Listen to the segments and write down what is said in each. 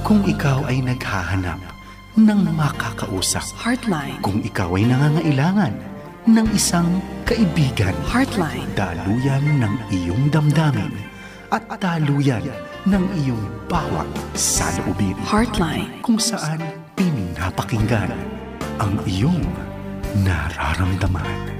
Kung ikaw ay naghahanap ng makakausap. Heartline. Kung ikaw ay nangangailangan ng isang kaibigan. Heartline. Daluyan ng iyong damdamin at daluyan ng iyong bawat saloobin. Heartline. Kung saan pinapakinggan ang iyong nararamdaman.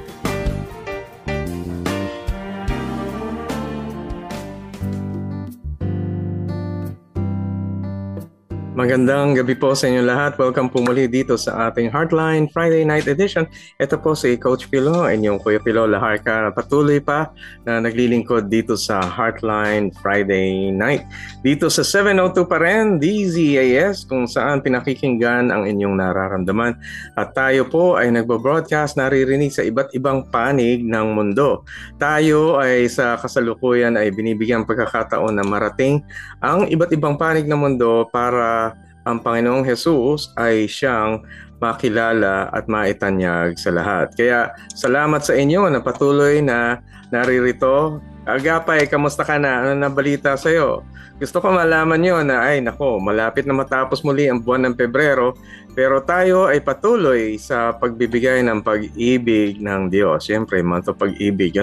Magandang gabi po sa inyo lahat. Welcome po muli dito sa ating Heartline Friday Night Edition. Ito po si Coach Pilo, inyong Kuya Pilo Laharca. Patuloy pa na naglilingkod dito sa Heartline Friday Night. Dito sa 702 pa rin, DZAS, kung saan pinakikinggan ang inyong nararamdaman. At tayo po ay nagbo-broadcast, naririnig sa iba't ibang panig ng mundo. Tayo ay sa kasalukuyan ay binibigyan pagkakataon na marating ang iba't ibang panig ng mundo para ang Panginoong Jesus ay siyang makilala at maitanyag sa lahat. Kaya salamat sa inyo na patuloy na naririto. Agapay, kamusta ka na? Ano na balita sa'yo? Gusto ko malaman nyo na malapit na matapos muli ang buwan ng Pebrero, pero tayo ay patuloy sa pagbibigay ng pag-ibig ng Diyos. Siyempre, month of pag-ibig,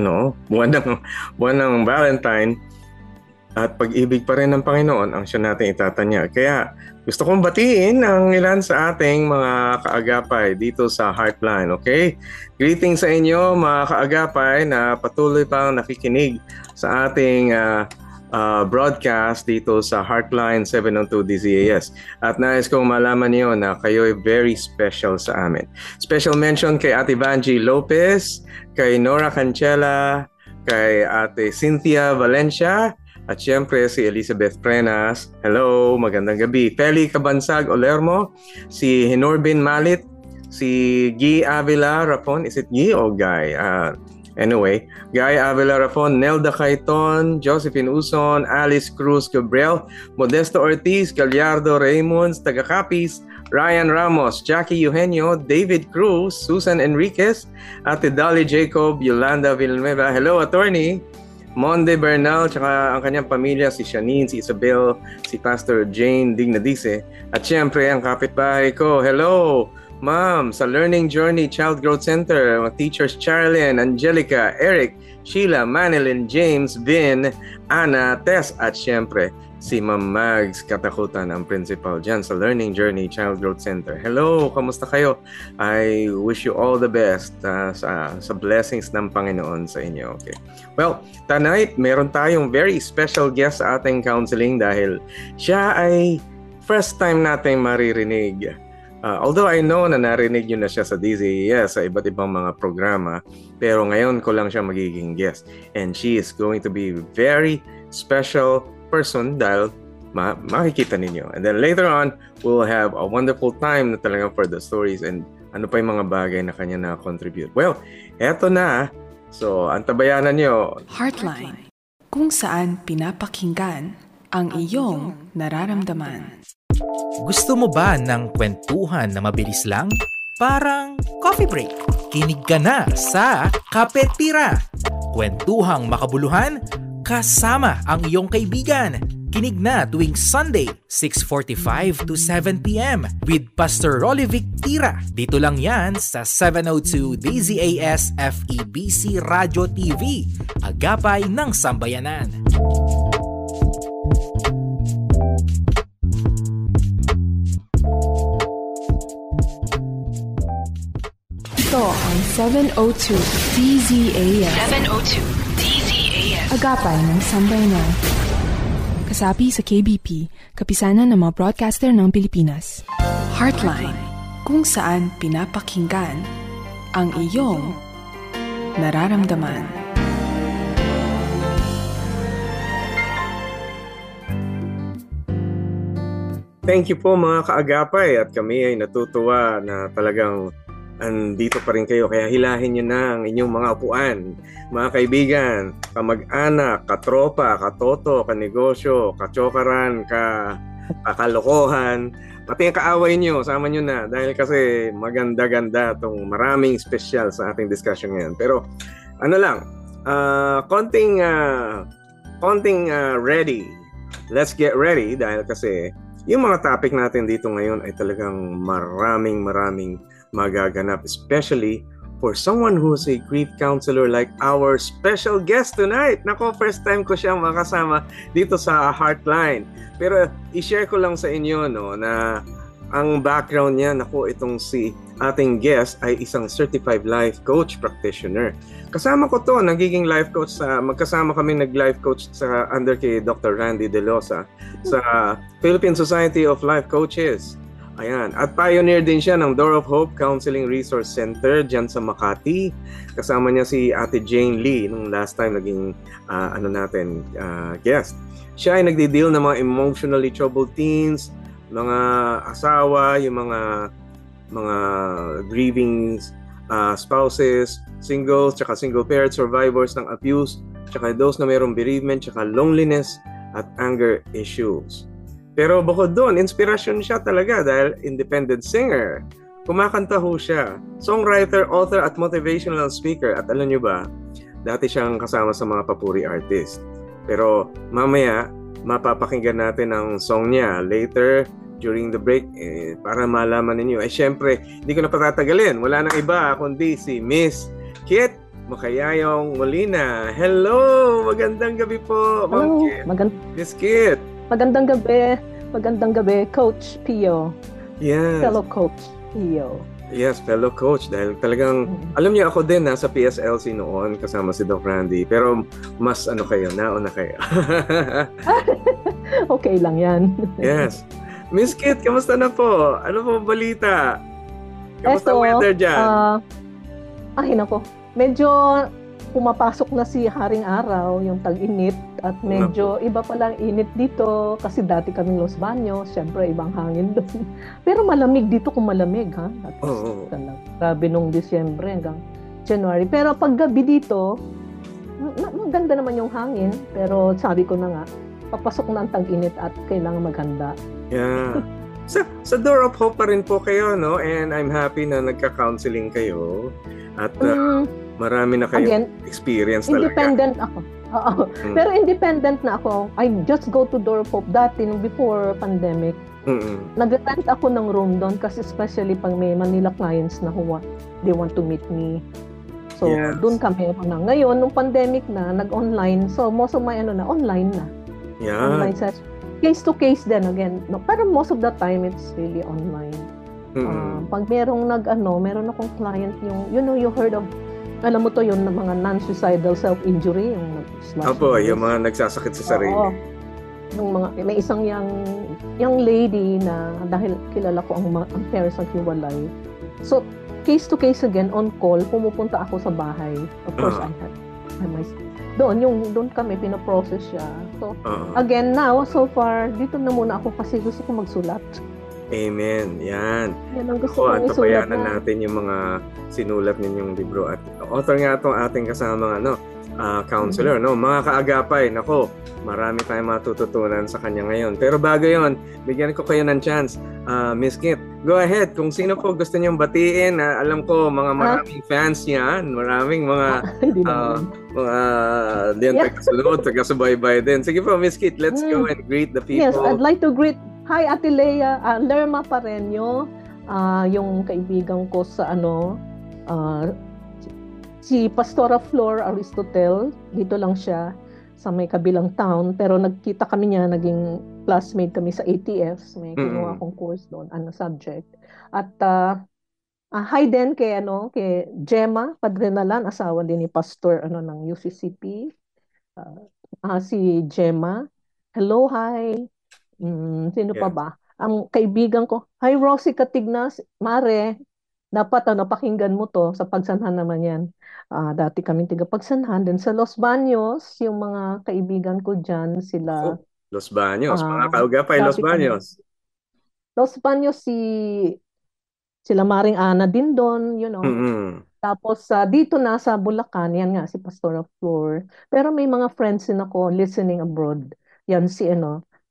buwan ng Valentine. At pag-ibig pa rin ng Panginoon ang siya natin itatanya. Kaya gusto kong batiin ang ilan sa ating mga kaagapay dito sa Heartline, okay? Greetings sa inyo mga kaagapay na patuloy pang nakikinig sa ating broadcast dito sa Heartline 702 DZAS. At nais kong malaman niyo na kayo ay very special sa amin. Special mention kay Ate Vangie Lopez, kay Nora Cancela, kay Ate Cynthia Valencia, at siyempre si Elizabeth Prenas. Hello, magandang gabi. Feli Cabansag Olermo, si Hinorbin Malit, si Guy Avila Rapon. Is it Guy o Guy? Anyway, Guy Avila Rapon, Nelda Caiton, Josephine Uson, Alice Cruz Gabriel, Modesto Ortiz, Gallardo Raymonds, Tagakapis, Ryan Ramos, Jackie Eugenio, David Cruz, Susan Enriquez, Ate Dolly Jacob, Yolanda Villanueva. Hello, attorney. Monde Bernal, tsaka ang kanyang pamilya, si Shanine, si Isabel, si Pastor Jane Dignadice, at syempre ang kapitbahay ko. Hello, Ma'am, sa Learning Journey Child Growth Center, mga teachers Charlene, Angelica, Eric, Sheila, Manilyn, James, Vin, Ana, Tess, at syempre si Ma'am Mags Katakutan, ang principal dyan sa Learning Journey Child Growth Center. Hello, kamusta kayo? I wish you all the best sa blessings ng Panginoon sa inyo. Okay. Well, tonight, meron tayong very special guest sa ating counseling dahil siya ay first time nating maririnig. Although I know na narinig nyo na siya sa DZAS, sa iba't ibang mga programa, pero ngayon ko lang siya magiging guest. And she is going to be very special person dahil makikita ninyo. And then later on, we'll have a wonderful time na talaga for the stories and ano pa yung mga bagay na kanya na-contribute. Well, eto na. So, antabayanan nyo. Heartline. Kung saan pinapakinggan ang iyong nararamdaman. Gusto mo ba ng kwentuhan na mabilis lang? Parang coffee break. Kinig ka na sa Kape Tira. Kwentuhang makabuluhan kasama ang iyong kaibigan. Kinig na tuwing Sunday, 6:45 to 7 p.m. with Pastor Rolivic Tira. Dito lang yan sa 702 DZAS FEBC Radio TV. Agapay ng Sambayanan. Ito ang 702 DZAS. 702 DZAS. Agapay ng Sambayanan. Kasapi sa KBP, kapisanan ng mga broadcaster ng Pilipinas. Heartline, kung saan pinapakinggan ang iyong nararamdaman. Thank you po mga kaagapay at kami ay natutuwa na talagang andito pa rin kayo. Kaya hilahin nyo na ang inyong mga upuan, mga kaibigan, kamag-anak, katropa, katoto, kanegosyo, kachokaran, kakalokohan, pati ang kaaway nyo, sama nyo na. Dahil kasi maganda-ganda itong maraming special sa ating discussion ngayon. Pero konting ready let's get ready dahil kasi yung mga topic natin dito ngayon ay talagang maraming magaganap, especially for someone who's a grief counselor like our special guest tonight. Nako, first time ko siyang makasama dito sa Heartline. Pero i-share ko lang sa inyo no na ang background niya, nako, itong si ating guest ay isang certified life coach practitioner. Kasama ko to, nagiging life coach magkasama kami nag-life coach sa under kay Dr. Randy De Losa sa Philippine Society of Life Coaches. Ayan, at pioneer din siya ng Door of Hope Counseling Resource Center dyan sa Makati. Kasama niya si Ate Jane Lee nung last time naging guest. Siya ay nagdi-deal ng mga emotionally troubled teens, mga asawa, yung mga grieving spouses, singles, tsaka single parents, survivors ng abuse, tsaka those na mayroong bereavement, tsaka loneliness at anger issues. Pero bukod doon, inspirasyon siya talaga dahil independent singer. Kumakanta ho siya, songwriter, author at motivational speaker. At alam nyo ba, dati siyang kasama sa mga papuri artist. Pero mamaya, mapapakinggan natin ang song niya later during the break para malaman ninyo. Syempre, hindi ko na patatagalin. Wala nang iba kundi si Miss Kit Makayayong Molina. Hello! Magandang gabi po, Ma'am Kit. Miss Kit. Magandang gabi. Magandang gabi, Coach Pio. Yes. Fellow Coach Pio. Yes, fellow coach. Dahil talagang, alam niyo ako din, nasa PSLC noon kasama si Doc Randy. Pero mas nauna kayo. Okay lang yan. Yes. Miss Kit, kamusta na po? Ano po balita? Kamusta weather dyan? Ay nako, medyo pumapasok na si Haring Araw, yung tag-init, at medyo iba palang init dito kasi dati kaming Los Baños, syempre ibang hangin doon. Pero malamig dito kung malamig, ha? Grabe nung Disyembre hanggang January. Pero pag gabi dito, maganda naman yung hangin, pero sabi ko na nga, papasok na ang tag-init at kailangan maghanda. Yeah. Sa Door of Hope pa rin po kayo, no? And I'm happy na nagka-counseling kayo. At marami na kayong experience talaga. Independent ako. Pero independent na ako. I just go to Door of Hope dati, before pandemic. Nag-rent ako ng room doon kasi especially pag may Manila clients na they want to meet me. So, doon kami na. Ngayon, nung pandemic na, nag-online. So, most of my online na. Yeah. Online session. Case to case then again. No, pero most of the time, it's really online. Pag meron akong client yung, you heard of, alam mo to, yung mga non-suicidal self-injury, yung yung mga nagsasakit sa sarili. Oo. May isang young lady na dahil kilala ko ang parents ang hiwalay. So, case to case again, on call, pumupunta ako sa bahay. Of course, I had my doon kami, pinaprocess siya. So, again, now, so far, dito na muna ako kasi gusto ko magsulat. Amen. Yan. Yan ang gusto kong isulat na. Natin yung mga sinulat ninyong libro. At author nga itong ating kasama counselor. No? Mga kaagapay, nako, marami tayong matututunan sa kanya ngayon. Pero bago yon, bigyan ko kayo ng chance. Miss Kit, go ahead. Kung sino po gusto niyong batiin, alam ko, maraming fans niya. Maraming mga taga-sunod, taga-subaybay din. Sige po, Miss Kit, let's go and greet the people. Yes, I'd like to greet Hi, Ate Lea, Lerma Pareño, yung kaibigan ko sa si Pastora Flor Aristotel, dito lang siya sa may kabilang town, pero nagkita kami niya, naging classmate kami sa ATS, may kinuha akong course doon, subject. At hi din kay Gemma Padrenalan, asawa din ni Pastor ng UCCP. Si Gemma. Hello, hi. Sino pa ba? Ang kaibigan ko, hi Rosie Katignas, Mare, dapat napakinggan mo to sa Pagsanhan naman yan. Dati kaming tiga Pagsanhan. Then sa Los Baños, yung mga kaibigan ko dyan, sila... Los Baños, mga kaugapay Los Baños. Los Baños, sila Maring Ana din doon, Tapos dito na sa Bulacan, yan nga, si Pastora Flor. Pero may mga friends din ako listening abroad. Yan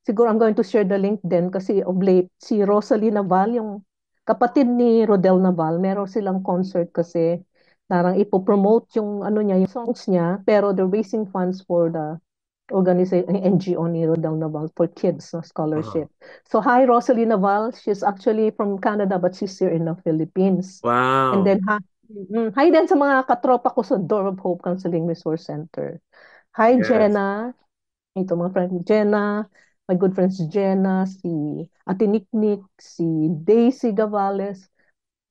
siguro I'm going to share the link din kasi of late, si Rosalie Naval, yung kapatid ni Rodel Naval, meron silang concert kasi parang ipopromote yung yung songs niya, pero they're raising funds for the organization, NGO ni Rodel Naval for kids na Uh-huh. scholarship. So hi Rosalie Naval, she's actually from Canada but she's here in the Philippines. And Wow. then hi din sa mga katropa ko sa Door of Hope Counseling Resource Center. Hi Yes. Jenna, ito mga friend Jenna, my good friends Jenna, si Ate Niknik, si Daisy Gavales,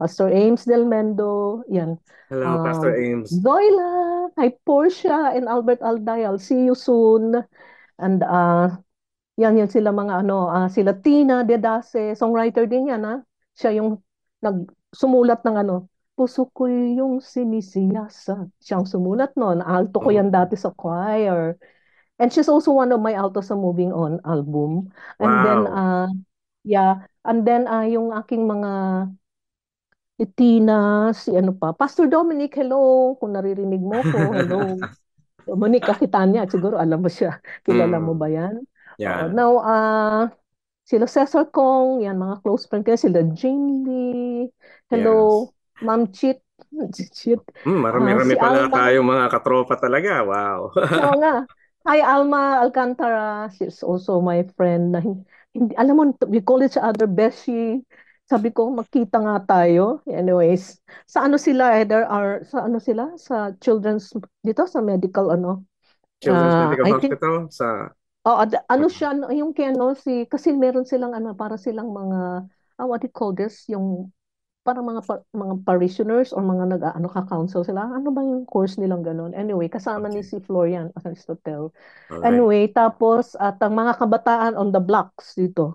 Pastor Ames Del Mendo, yan. Hello, Pastor Ames. Zoila, hi Portia and Albert Alday, I'll see you soon. And yan sila mga sila Tina Dedase, songwriter din yan Siya yung sumulat ng Puso ko yung sinisiyasa. Siyang sumulat noon. Alto ko yan Oh, dati sa choir. And she's also one of my alto sa Moving On album. And then wow. yeah, and then yung aking mga si Tina, si ano pa, Pastor Dominic, hello, kung naririnig mo ko, hello. Dominic Aquitania, siguro alam mo siya. Kilala mo Mm, ba yan? Oo. yeah. Now, sila Cesar Kong, yan, mga close friend ko. Sila Jane Lee, hello, Yes. Ma'am Chit, Chit, Marami-rami si pala Alma, tayong mga katropa talaga. Wow. oo nga. Hi, Alma Alcantara. She's also my friend. Na hindi, alam mo, we call each other Beshi. Sabi ko, magkita nga tayo. Anyways, sa ano sila, either are, sa ano sila? Sa children's, dito sa medical, Children's Medical I think, Hospital sa ano siya, yung kaya, kasi meron silang, para silang mga, what do you call this? Yung, parang mga parishioners or mga ka-counsel sila. Ano ba yung course nilang ganun? Anyway, kasama ni Okay. si Florian Aristotel. All right. Anyway, tapos at ang mga kabataan on the blocks dito,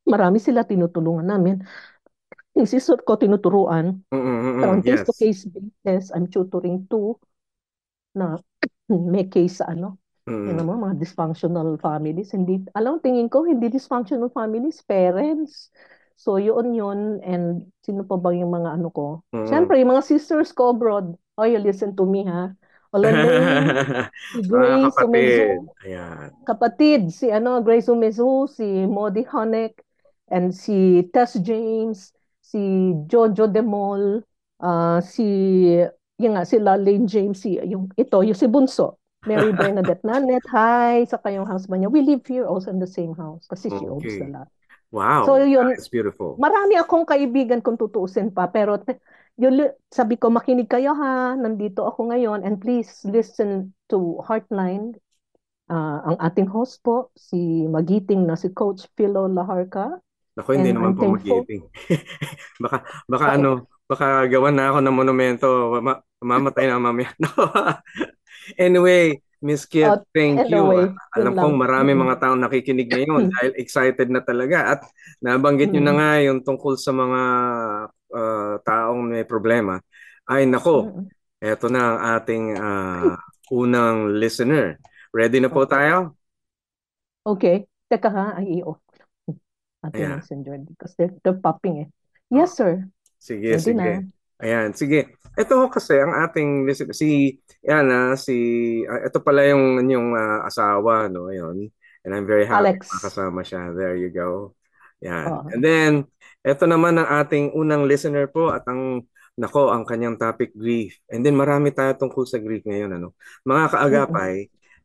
marami sila tinutulungan namin. Yung sister ko tinuturuan. Pero on Yes. case-to-case basis, I'm tutoring too na may case sa Mm. yun naman, mga dysfunctional families. Hindi, tingin ko, hindi dysfunctional families, parents. So, yun. And sino pa ba yung mga ano ko? Mm. Siyempre, yung mga sisters ko abroad. Oh, you listen to me, ha? Olandain, si Mga Grace kapatid. Umezu, Ayan. kapatid, si Grace Umezu, si Modi Honek, and si Tess James, si Jojo Demol, si, yung nga, sila Lane James, yung si Bunso. Mary Bernadette Nanet, hi, sa kayong husband niya. We live here also in the same house kasi she owns the Okay. lot. So Wow. That yun, is beautiful. marami akong kaibigan kung tutuusin pa, pero sabi ko, makinig kayo ha, nandito ako ngayon, and please listen to Heartline. Ang ating host po, si magiting na si Coach Philo Laharca, Ako, hindi and naman I'm po thankful. magiting. Baka gawan na ako ng monumento. Mamatay na mamaya. No. Anyway, Miss Kit, thank you. Anyway, Alam yun kong lang. marami mga taong nakikinig ngayon dahil excited na talaga. At nabanggit nyo na Mm, nga yung tungkol sa mga taong may problema. Ay, nako, mm. eto na ang ating unang listener. Ready na po Okay. tayo? Okay. Teka ha, ay i-off ating Ayan. messenger because they're popping eh. Oh, Yes, sir. sige, Ready sige. na. Ayan, sige. Ito kasi ang ating listener, ito pala yung asawa, no, ayun. And I'm very happy Alex. makasama siya. There you go. Yan. And Oh. then, ito naman ang ating unang listener po at ang kanyang topic, grief. And then marami tayo tungkol sa grief ngayon, ano. Mga Mm-mm. kaagapay,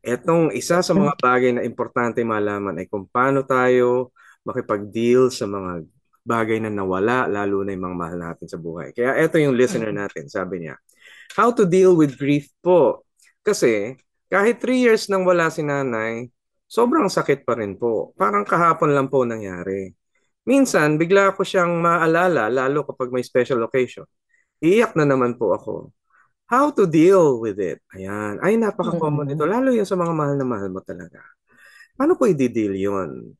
etong isa sa mga bagay na importante malaman ay kung paano tayo makipag-deal sa mga bagay na nawala, lalo na yung mga mahal natin sa buhay. Kaya ito yung listener Mm-mm. natin, sabi niya, how to deal with grief po. Kasi kahit 3 years nang wala si nanay, sobrang sakit pa rin po. Parang kahapon lang po nangyari. Minsan, bigla ko siyang maalala, lalo kapag may special occasion. Iiyak na naman po ako. How to deal with it? Ayan. Ay, napaka-common ito. Mm-mm. Lalo yung sa mga mahal na mahal mo talaga. Paano po i-deal yun?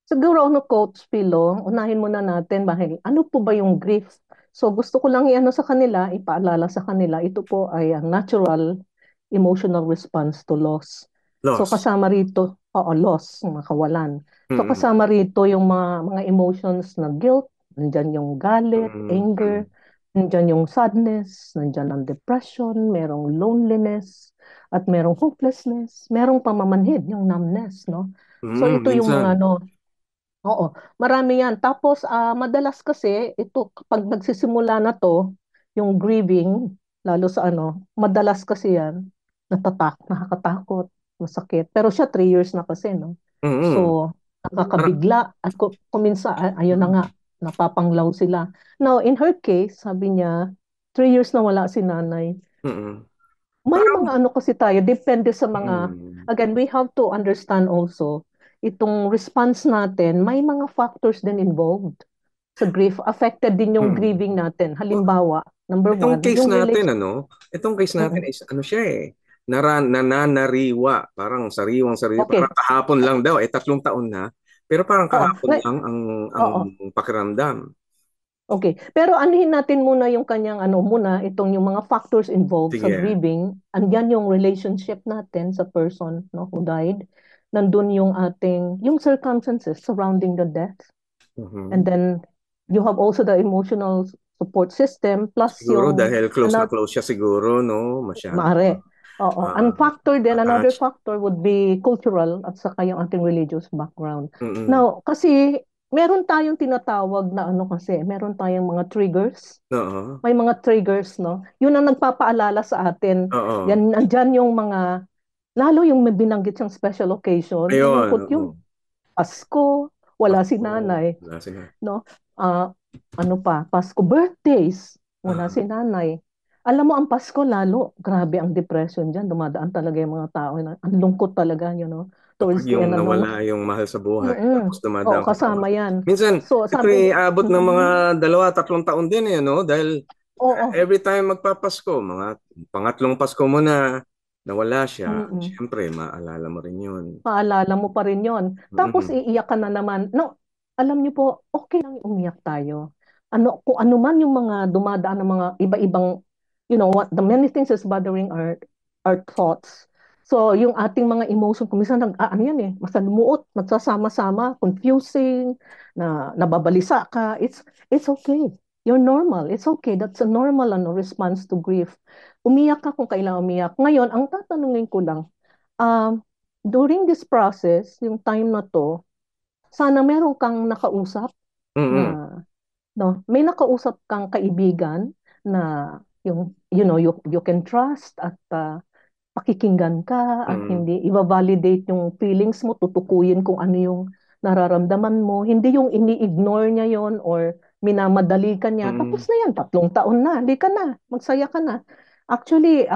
Siguro Coach Pilo, unahin muna natin bahil ano po ba yung grief? So gusto ko lang sa kanila, ipaalala sa kanila, ito po ay ang natural emotional response to loss. So Loss. kasama rito, loss, mga kawalan. So Mm-mm. kasama rito yung mga emotions na guilt, nandyan yung galit, anger, Mm-mm. nandyan yung sadness, nandyan ang depression, merong loneliness, at merong hopelessness, merong pamamanhid, yung numbness, no? So ito yung Minsan. mga oo, marami yan. Tapos, madalas kasi, ito, kapag nagsisimula na to, yung grieving, lalo sa madalas kasi yan, nakakatakot. masakit. Pero siya 3 years na kasi, no? Mm-mm. So, nakakabigla. At kuminsan, ayun na nga, napapanglaw sila. Now, in her case, sabi niya, 3 years na wala si nanay. Mm-mm. May mga ano kasi tayo, depende sa mga, Mm. again, we have to understand also, itong response natin, may mga factors din involved sa grief. Affected din yung Mm. grieving natin. Halimbawa, number Itong one, case yung natin, relation. itong case natin Mm-mm. is ano siya nananariwa, parang sariwang-sariwa, Okay. parang kahapon lang daw, 3 taon na, pero parang Oo. kahapon lang ang Oo. pakiramdam. Okay. Pero anuhin natin muna yung kanyang itong yung mga factors involved sa Sige. grieving. Andyan yung relationship natin sa person, no, who died. Nandun yung yung circumstances surrounding the death. Mhm. And then you have also the emotional support system plus Siguro yung dahil close na close siya siguro, no? Masyado. Maare. Oo. Ang factor din, another attached. factor would be cultural at saka yung ating religious background. Mm-mm. Now, kasi meron tayong tinatawag na meron tayong mga triggers. Oo. May mga triggers, no? Yun ang nagpapaalala sa atin. Oo. Yan, andyan yung mga, lalo yung may binanggit siyang special occasion. Ayun. Yung Pasko, wala si Pasko, nanay. wala si nanay. No? Pasko, birthdays, wala si nanay. Alam mo, ang Pasko lalo, grabe ang depression dyan. Dumadaan talaga yung mga tao. Ang lungkot talaga, Kapag towards the yung end. nawala yung mahal sa buhay, tapos Oo, dumadaan ka sa kasama yan. minsan, So, ito sabi, abot ng mga 2-3 taon din, no? Dahil oo. every time magpapasko, mga pangatlong Pasko mo na nawala siya, syempre, maalala mo rin yun. Maalala mo pa rin yun. Tapos, iiyak ka na naman. No, alam niyo po, okay lang umiyak tayo. Kung ano man yung mga dumadaan ng mga iba-ibang, what the many things is bothering our thoughts. So, yung ating mga emotion, kung minsan, masalumuot, nagsasama-sama, confusing, nababalisa ka, it's okay. You're normal. It's okay. That's a normal response to grief. Umiyak ka kung kailangan umiyak. Ngayon, ang tatanungin ko lang, during this process, yung time na to, sana meron kang nakausap na, no, may nakausap kang kaibigan na you can trust at pakikinggan ka at hindi i-validate yung feelings mo, tutukuyin kung ano yung nararamdaman mo, hindi yung ini-ignore niya yon or minamadali ka niya. Tapos na yan, 3 taon na, hindi ka na, magsaya ka na. Actually,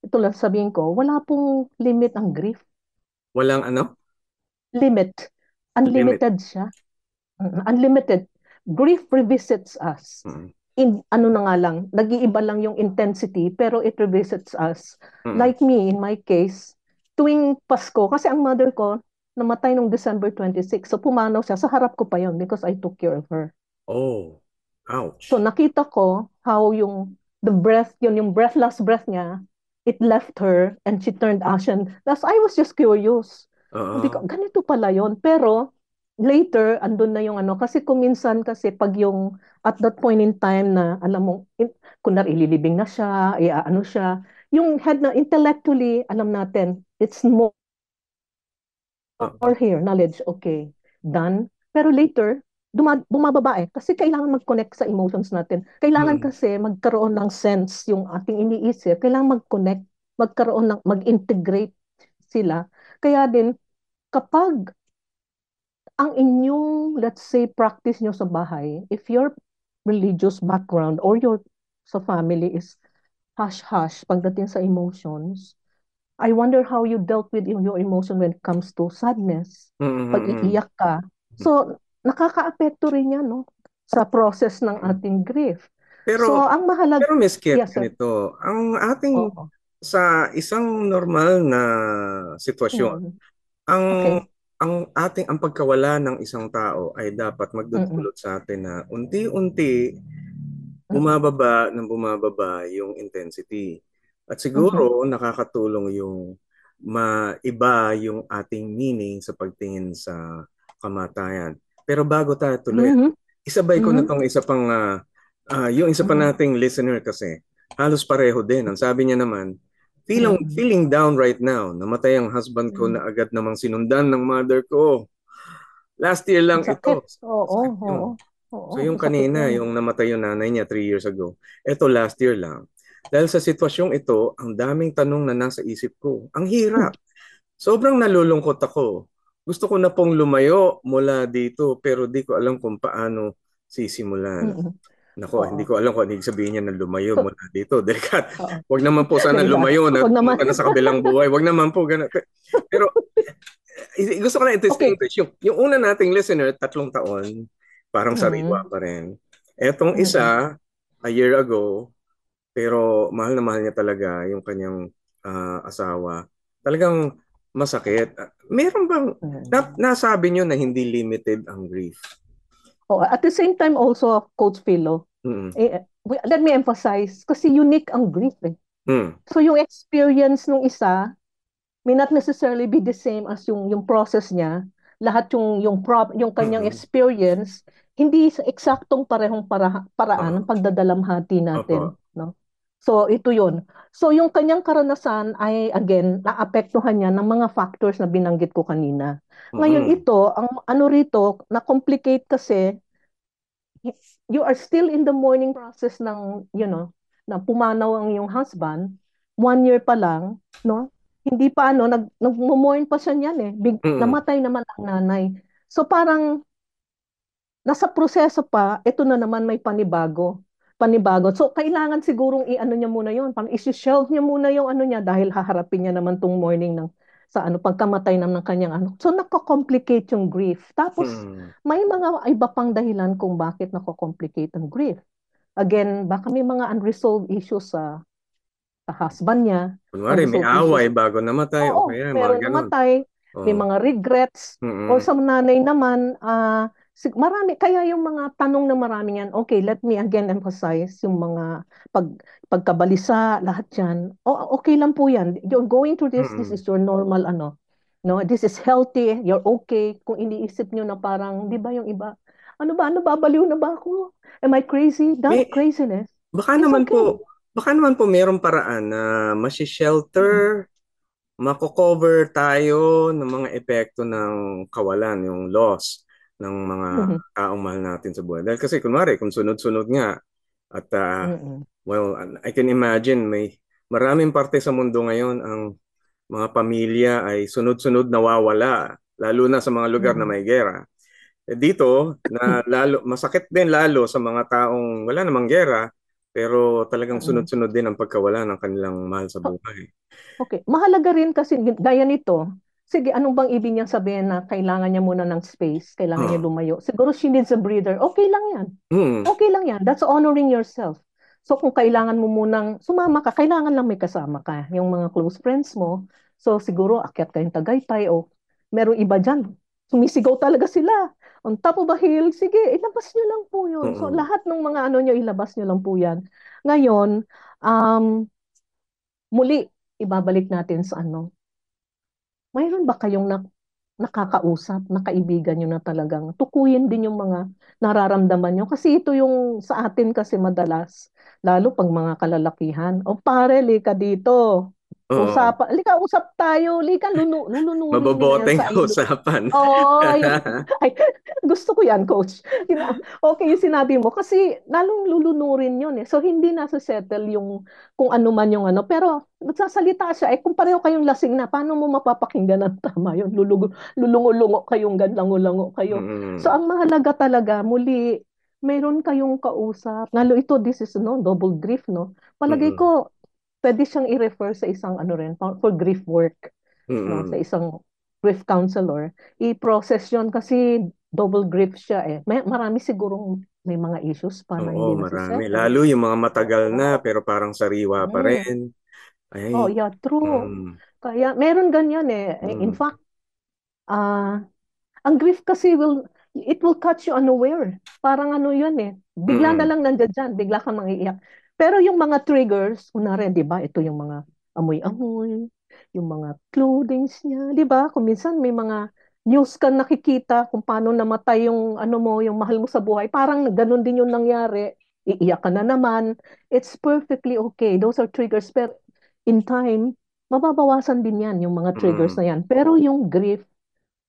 ito lang sabihin ko, wala pong limit ang grief. Walang ano? Limit. Unlimited siya. Unlimited. Grief revisits us. Na nga lang, nag-iiba lang yung intensity, pero it revisits us. Like me, in my case, tuwing Pasko, kasi ang mother ko, namatay noong December 26, so pumanaw siya, sa harap ko pa yun because I took care of her. Oh, ouch. So nakita ko how yung last breath niya, it left her and she turned ashen. That's, I was just curious. Sabi ko, ganito pala yun. Pero, later, andun na yung kasi kuminsan kasi pag yung, at that point in time na, alam mo, kunwari ililibing na siya, siya, yung head na intellectually, alam natin, it's more here, knowledge, okay, done. Pero later, bumababa kasi kailangan mag-connect sa emotions natin. Kailangan kasi magkaroon ng sense yung ating iniisip. Kailangan mag-connect, mag-integrate sila. Kaya din, kapag ang inyong, let's say, practice nyo sa bahay, if your religious background or your sa family is hush-hush pagdating sa emotions, I wonder how you dealt with your emotion when it comes to sadness. Pag iiyak ka. So, nakaka-apekto rin yan, no? Sa process ng ating grief. Pero, so, ang mahalaga... Pero Ms. Kit, yes, ganito, ang ating, sa isang normal na sitwasyon, ang pagkawala ng isang tao ay dapat magdudulot sa atin na unti-unti bumababa yung intensity. At siguro nakakatulong yung maiba yung ating meaning sa pagtingin sa kamatayan. Pero bago tayo tuloy, isabay ko na tong isa pang yung isa pa nating listener kasi halos pareho din. Ang sabi niya naman, feeling down right now. Namatay ang husband ko na agad namang sinundan ng mother ko. Last year lang ito. Oo. So yung kanina, yung namatay yung nanay niya 3 years ago. Ito last year lang. Dahil sa sitwasyong ito, ang daming tanong na nasa isip ko. Ang hirap. sobrang nalulungkot ako. Gusto ko na pong lumayo mula dito pero di ko alam kung paano sisimulan. Mm-mm. Nako, hindi Oo. ko alam kung ano ibig sabihin niya na lumayo So, mula dito. Delikat. oo. Wag naman po sana Diba? lumayo na Wag naman. pumunta na sa kabilang buhay. Wag naman po ganun. Pero gusto ko na Okay. i-distinguish. Yung una nating listener, 3 taon, parang sariwa Mm. pa rin. Etong Mm-mm. isa, a year ago, pero mahal na mahal niya talaga yung kanyang asawa. Talagang masakit. Meron bang, Mm. nasabi niyo na hindi limited ang grief? Oh, at the same time also, Coach Philo, Mm. let me emphasize, kasi unique ang grief eh. Mm. So yung experience nung isa may not necessarily be the same as yung process niya. Lahat yung kanyang Mm. experience hindi sa eksaktong parehong paraan ng Oo. pagdadalamhati natin, Opo. no? So ito 'yun. So yung kanyang karanasan ay again naapektuhan niya ng mga factors na binanggit ko kanina. Ngayon Mm. ito, ang ano rito, na-complicate kasi you are still in the mourning process ng, na pumanaw ang iyong husband, 1 year pa lang, no? Hindi pa nagmo-mourn pa siya niyan eh. Mm. Namatay naman ang nanay. So parang nasa proseso pa, ito na naman may panibago. Panibago. So kailangan sigurong i-ano niya muna 'yon, parang i-shelve niya muna yung ano niya dahil haharapin niya naman tong mourning sa pagkamatay ng kanyang So nako-complicate yung grief. Tapos Mm. may mga iba pang dahilan kung bakit nako-complicate ang grief. Again, baka may mga unresolved issues sa husband niya, Kunwari, may unresolved away issues. bago namatay o Oo, kaya mga meron ganun. namatay, may Oo. mga regrets, or Mm. sa nanay naman, marami, kaya yung mga tanong na marami yan, okay, let me again emphasize, yung mga pagkabalisa, lahat yan, okay lang po yan. You're going through this Mm. is your normal, no, this is healthy, you're okay. Kung iniisip nyo na parang, di ba yung iba, ano ba, baliw na ba ako? Am I crazy? That May, craziness baka is naman okay. po, baka naman po merong paraan na masi-shelter, mako-cover tayo ng mga epekto ng kawalan, yung loss ng mga Mhm. taong mahal natin sa buhay. Dahil kasi kunwari, kung sunod-sunod nga, at Mhm. well, I can imagine may maraming parte sa mundo ngayon ang mga pamilya ay sunod-sunod nawawala, lalo na sa mga lugar na Mhm. may gera. Dito, na lalo, masakit din lalo sa mga taong wala namang gera, pero talagang Mhm. sunod-sunod din ang pagkawala ng kanilang mahal sa buhay. Okay. Mahalaga rin kasi, gaya nito, sige, anong bang ibig niyang sabihin na kailangan niya muna ng space, kailangan niya Oh. lumayo. Siguro she needs a breather. Okay lang yan. Mm. Okay lang yan. That's honoring yourself. So kung kailangan mo munang sumama ka, kailangan lang may kasama ka. Yung mga close friends mo. So siguro akyat kayong Tagaytay o merong iba dyan. Sumisigaw talaga sila. On top of a hill, sige, ilabas nyo lang po yun. So Oo. lahat ng mga nyo, ilabas nyo lang po yan. Ngayon, muli, ibabalik natin sa mayroon ba kayong nakakausap, na kaibigan nyo na talagang tukuyin din yung mga nararamdaman nyo? Kasi ito yung sa atin kasi madalas, lalo pag mga kalalakihan. O pare, lika dito. Oo. Lika, usap tayo. Lika, lulunurin nyo na yan Maboboteng sa ilo. usapan. Oh, ay, gusto ko yan, coach. Okay, yung sinabi mo. Kasi lalong lulunurin yun eh. So, hindi nasa settle yung kung ano man yung Pero, nagsasalita siya. Kung pareho kayong lasing na, paano mo mapapakinggan ng tama yun? Lulungo-lungo kayong lango-lango kayo. So, Mm. ang mahalaga talaga, muli, mayroon kayong kausap. Lalo ito, this is double grief, no? Palagay Mm. ko, pwede siyang i-refer sa isang rin, for grief work, no? Sa Mm. isang grief counselor. I-process yon kasi double grief siya eh. Marami sigurong may mga issues pa na Oo, hindi marami. nasisettle. Lalo yung mga matagal na Oo. pero parang sariwa pa Mm. rin. Oh, Ay. yeah, true. Mm. Kaya meron ganyan eh. In Mm. fact, ah ang grief kasi it will catch you unaware. Parang yun eh. Bigla na Mm. lang nandiyan dyan, bigla kang mangiiyak. Pero yung mga triggers, kunwari, di ba, ito yung mga amoy-amoy, yung mga clothings niya, di ba? Kung minsan may mga news ka nakikita kung paano namatay yung yung mahal mo sa buhay. Parang ganun din yung nangyari. Iiyak ka na naman. It's perfectly okay. Those are triggers. Pero in time, mababawasan din yan, yung mga triggers Mm. na yan. Pero yung grief,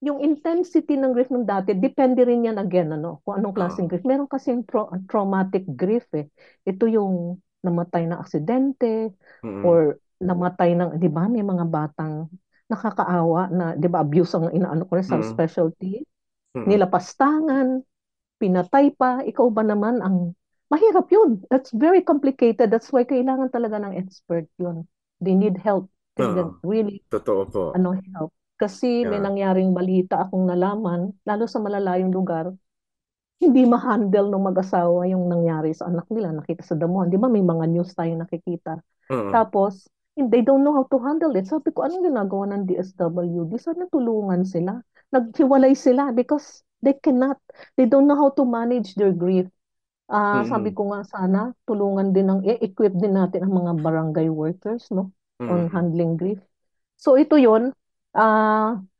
yung intensity ng grief ng dati, depende rin yan again, kung anong klaseng Oo. grief. Meron kasing traumatic grief eh. Ito yung namatay na aksidente Mm. or namatay ng, di ba, may mga batang nakakaawa na, di ba, abuse ang inaano ko rin sa Mm. specialty. Mm. Nilapastangan, pinatay pa, ikaw ba naman ang, mahirap yun. That's very complicated. That's why kailangan talaga ng expert yun. They need help. They Oo. really, Totoo po. help. Kasi may Yeah. nangyaring balita akong nalaman, lalo sa malalayong lugar, hindi ma-handle ng mag-asawa yung nangyari sa anak nila, nakita sa damuhan. Di ba may mga news tayo nakikita? Oo. Tapos, they don't know how to handle it. Sabi ko, anong ginagawa ng DSWD? Sana tulungan sila. Naghiwalay sila because they don't know how to manage their grief. Sabi Mm-mm. ko nga sana, tulungan din equip din natin ang mga barangay workers, no? On Mm-mm. handling grief. So ito yon,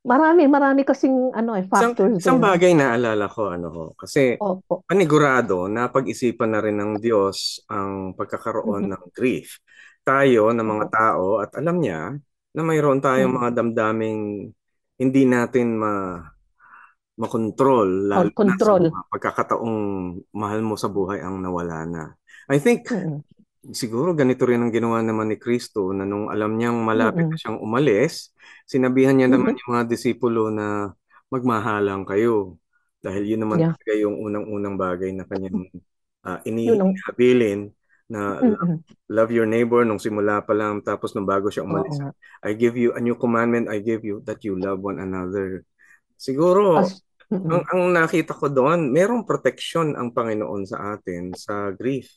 marami kasing factors Isang din. bagay na alala ko, kasi Opo. panigurado na pag-isipan na rin ng Diyos ang pagkakaroon Mhm. ng grief. Tayo na mga Opo. tao at alam niya na mayroon tayong Mhm. mga damdaming hindi natin makontrol, lalo na sa Control. mga pagkakataong mahal mo sa buhay ang nawala na. I think Mhm. siguro ganito rin ang ginawa naman ni Kristo na nung alam niyang malapit na Mhm. siyang umalis, sinabihan niya naman Mhm. yung mga disipulo na magmahalang kayo. Dahil yun naman Yeah. talaga yung unang-unang bagay na kanyang Yun ang, inihabilin na mhm. love your neighbor nung simula pa lang, tapos nung bago siya Oo umalis. nga. I give you a new commandment, I give you that you love one another. Siguro, ang, Mhm. ang nakita ko doon, merong protection ang Panginoon sa atin sa grief.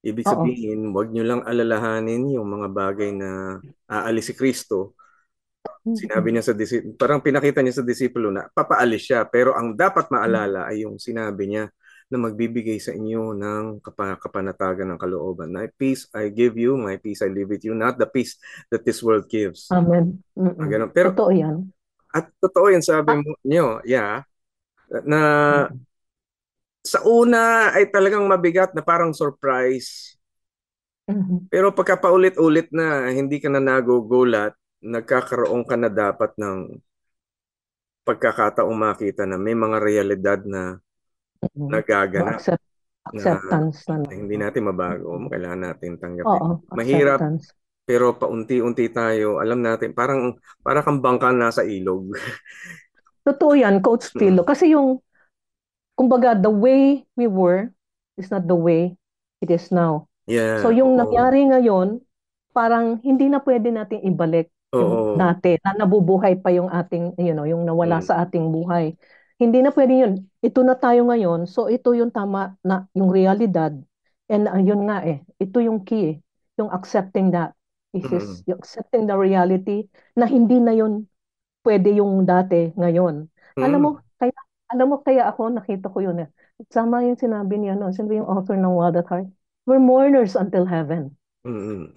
Ibig Oo. sabihin, wag nyo lang alalahanin yung mga bagay na aalis si Kristo. Sinabi Mhm. niya parang pinakita niya sa disipulo na papaalis siya. Pero ang dapat maalala ay yung sinabi niya na magbibigay sa inyo ng kapanatagan ng kalooban. My peace I give you, my peace I leave with you, not the peace that this world gives. Amen. Mhm. Ganun. Pero, Totoo yan. at totoo yun sabi Ah, mo niyo, na mhm. sa una ay talagang mabigat na parang surprise. Mhm. Pero pagka paulit-ulit na hindi ka na nagugulat, nagkakaroon ka na dapat ng pagkakataong makita na may mga realidad na Mhm. nagaganap na Acceptance na. hindi natin mabago, kailangan natin tanggapin. Oo, Mahirap, acceptance. pero paunti-unti tayo, alam natin, para kang bangka nasa ilog. Totoo yan, Coach Mm. Philo. Kasi kumbaga, the way we were is not the way it is now. So Yeah, yung oo. nangyari ngayon, parang hindi na pwede natin ibalik yung Oo. dati na nabubuhay pa yung ating, yung nawala Mm. sa ating buhay. Hindi na pwede yun. Ito na tayo ngayon. So ito yung tama na yung realidad. And yun nga ito yung key yung accepting that. Mm. Yung accepting the reality na hindi na yun pwede yung dati ngayon. Alam mo, Mm. kaya kaya ako nakita ko yun. Sama yung sinabi niya, sinabi yung author ng Wild at Heart. We're mourners until heaven. Mm.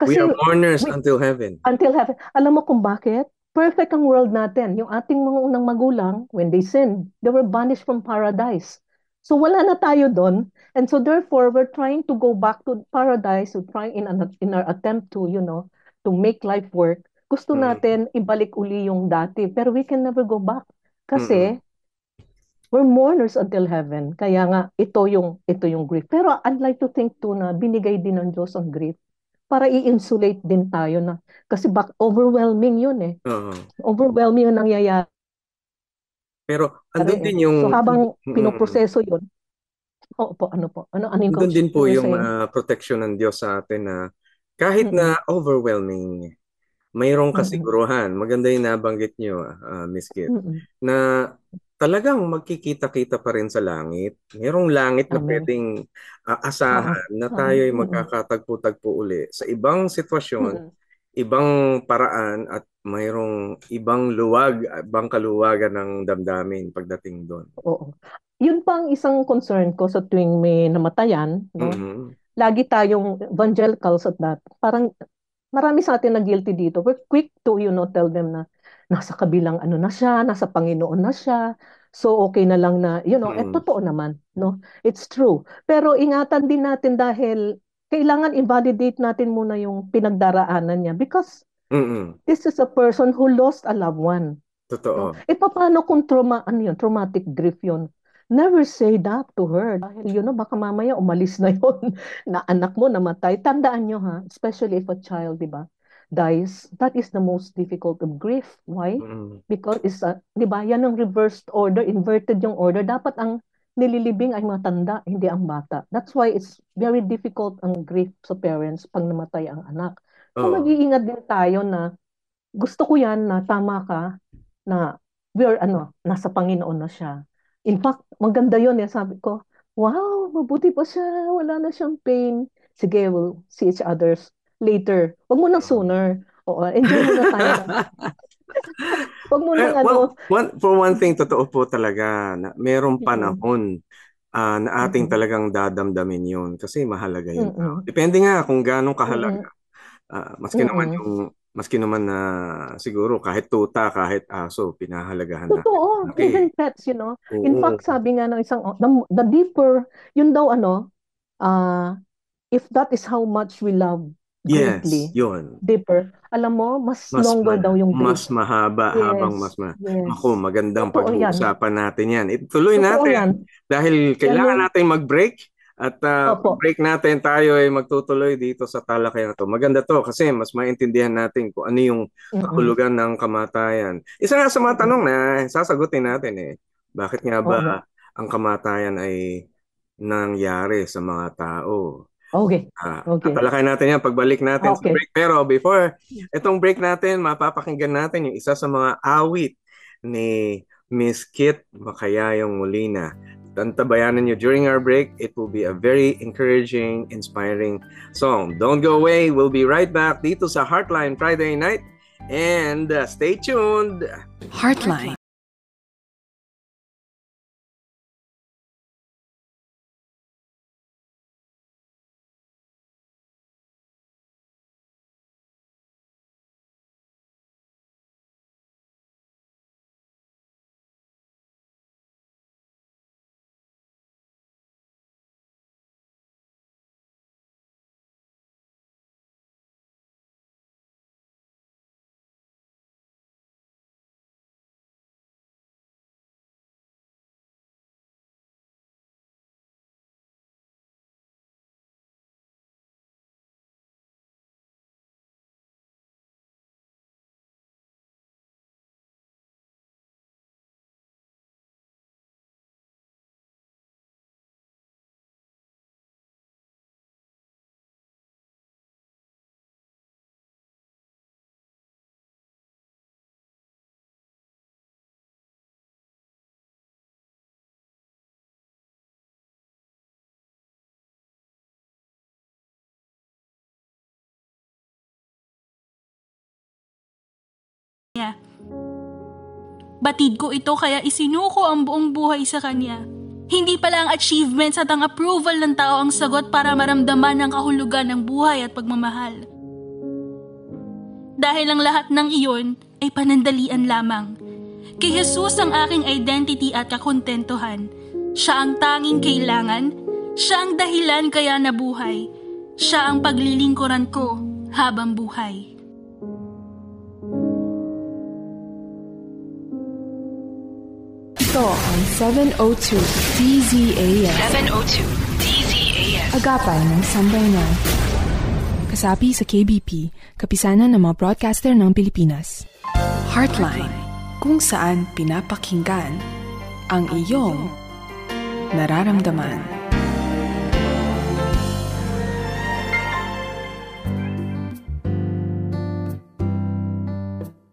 We are Kasi mourners until heaven. until heaven. Alam mo kung bakit? Perfect ang world natin. Yung ating mga unang magulang, when they sinned, they were banished from paradise. So wala na tayo doon. And so therefore, we're trying to go back to paradise, we're trying in our attempt to, to make life work. Gusto Mm. natin ibalik uli yung dati, pero we can never go back. Mm. Kasi we're mourners until heaven. Kaya nga, ito yung grief. Pero I'd like to think too na binigay din ng Diyos ang grief para i-insulate din tayo na. Kasi overwhelming yun Oo. Overwhelming yung nangyayari. Pero andun din yung So habang mm, pinoproseso yun, ano po? Ano yung andun coach din you po were yung saying? protection ng Diyos sa atin na kahit Mm-mm. na overwhelming, mayroong Mm-mm. kasiguruhan. Maganda yung nabanggit nyo, Miss Kit, Mm-mm. na talagang magkikita-kita pa rin sa langit. Mayroong langit na Amen. pwedeng Oo. asahan na tayo ay Mm-mm. magkakatagpo-tagpo uli sa ibang sitwasyon, Mm-mm. ibang paraan at mayroong ibang kaluwagan ng damdamin pagdating doon. Oo. Yun pa ang isang concern ko sa tuwing may namatayan, no? Mm-hmm. Lagi tayong evangelicals at that. Parang marami sa atin na guilty dito. We're quick to, tell them na nasa kabilang ano na siya, nasa Panginoon na siya. So okay na lang na, Mm-hmm. totoo naman, no? It's true. Pero ingatan din natin dahil kailangan i-validate natin muna yung pinagdaraanan niya because Mm-hmm. this is a person who lost a loved one. No? Totoo. Paano kung traumatic grief yun? Never say that to her. Dahil baka mamaya umalis na yun na anak mo namatay. Tandaan nyo ha, especially if a child, di ba? dies, that is the most difficult of grief. Why? Mm. Because di ba, yan ang reversed order, inverted yung order. Dapat ang nililibing ay matanda, hindi ang bata. That's why it's very difficult ang grief sa parents pag namatay ang anak. So mag-iingat din tayo na gusto ko yan na tama ka na nasa Panginoon na siya. In fact, maganda yun eh. Sabi ko, wow, mabuti pa siya. Wala na siyang pain. Sige, we'll see each others later. Wag mo na sooner. Oo, enjoy muna tayo. Wag mo na for one thing, totoo po talaga na merong panahon na ating talagang dadamdamin yun kasi mahalaga yun. Depende nga kung gaano kahalaga. Maski naman na siguro kahit tuta, kahit aso, pinahalagahan natin. Totoo, even pets, you know. In fact, sabi nga ng isang, the deeper, yun daw if that is how much we love greatly, yun. Deeper, alam mo, mas longer daw yung grief. Mas mahaba, habang mas Ako, magandang pag-uusapan natin yan. Ituloy natin dahil kailangan natin mag-break. At break natin, tayo ay magtutuloy dito sa talakayan na to. Maganda to kasi mas maintindihan natin kung ano yung kahulugan ng kamatayan. Isa nga sa mga tanong na sasagutin natin bakit nga ba ang kamatayan ay nangyari sa mga tao? Okay. Tatalakayan natin yan pagbalik natin sa break. Pero before itong break natin, mapapakinggan natin yung isa sa mga awit ni Miss Kit Macayayong Molina. Tantabayanan nyo during our break. It will be a very encouraging, inspiring song. Don't go away. We'll be right back dito sa Heartline Friday night. And stay tuned. Heartline. Batid ko ito kaya isinuko ang buong buhay sa kanya. Hindi pala ang achievements at ang approval ng tao ang sagot para maramdaman ang kahulugan ng buhay at pagmamahal. Dahil ang lahat ng iyon ay panandalian lamang. Kay Jesus ang aking identity at kakontentuhan. Siya ang tanging kailangan. Siya ang dahilan kaya nabuhay. Siya ang paglilingkuran ko habang buhay. Ito ang 702 DZAS. 702 DZAS. Agapay ng Sambayanan. Kasapi sa KBP, kapisanan ng mga broadcaster ng Pilipinas. Heartline, kung saan pinapakinggan ang iyong nararamdaman.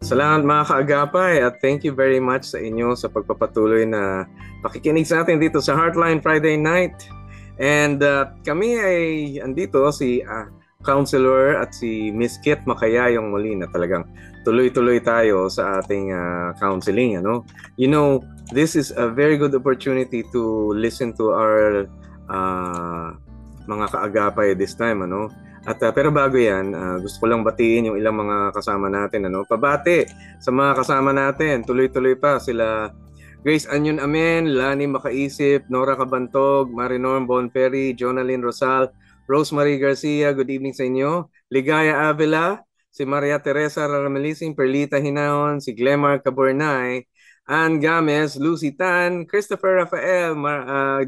Salamat mga kaagapay at thank you very much sa inyo sa pagpapatuloy na pakikinig sa atin dito sa Heartline Friday Night. And kami ay andito si Counselor at si Miss Kit Macayayong Molina. Talagang tuloy-tuloy tayo sa ating counseling. You know, this is a very good opportunity to listen to our mga kaagapay this time. Pero bago yan, gusto ko lang batiin yung ilang mga kasama natin. Pabati sa mga kasama natin. Tuloy-tuloy pa sila Grace Anyon Amen, Lani Makaisip, Nora Cabantog, Marinorm Bonferry, Jonalyn Rosal, Rosemary Garcia, good evening sa inyo. Ligaya Avila, si Maria Teresa Raramelising, Perlita Hinaon, si Glemar Caburnay, Ann Gamez, Lucy Tan, Christopher Rafael,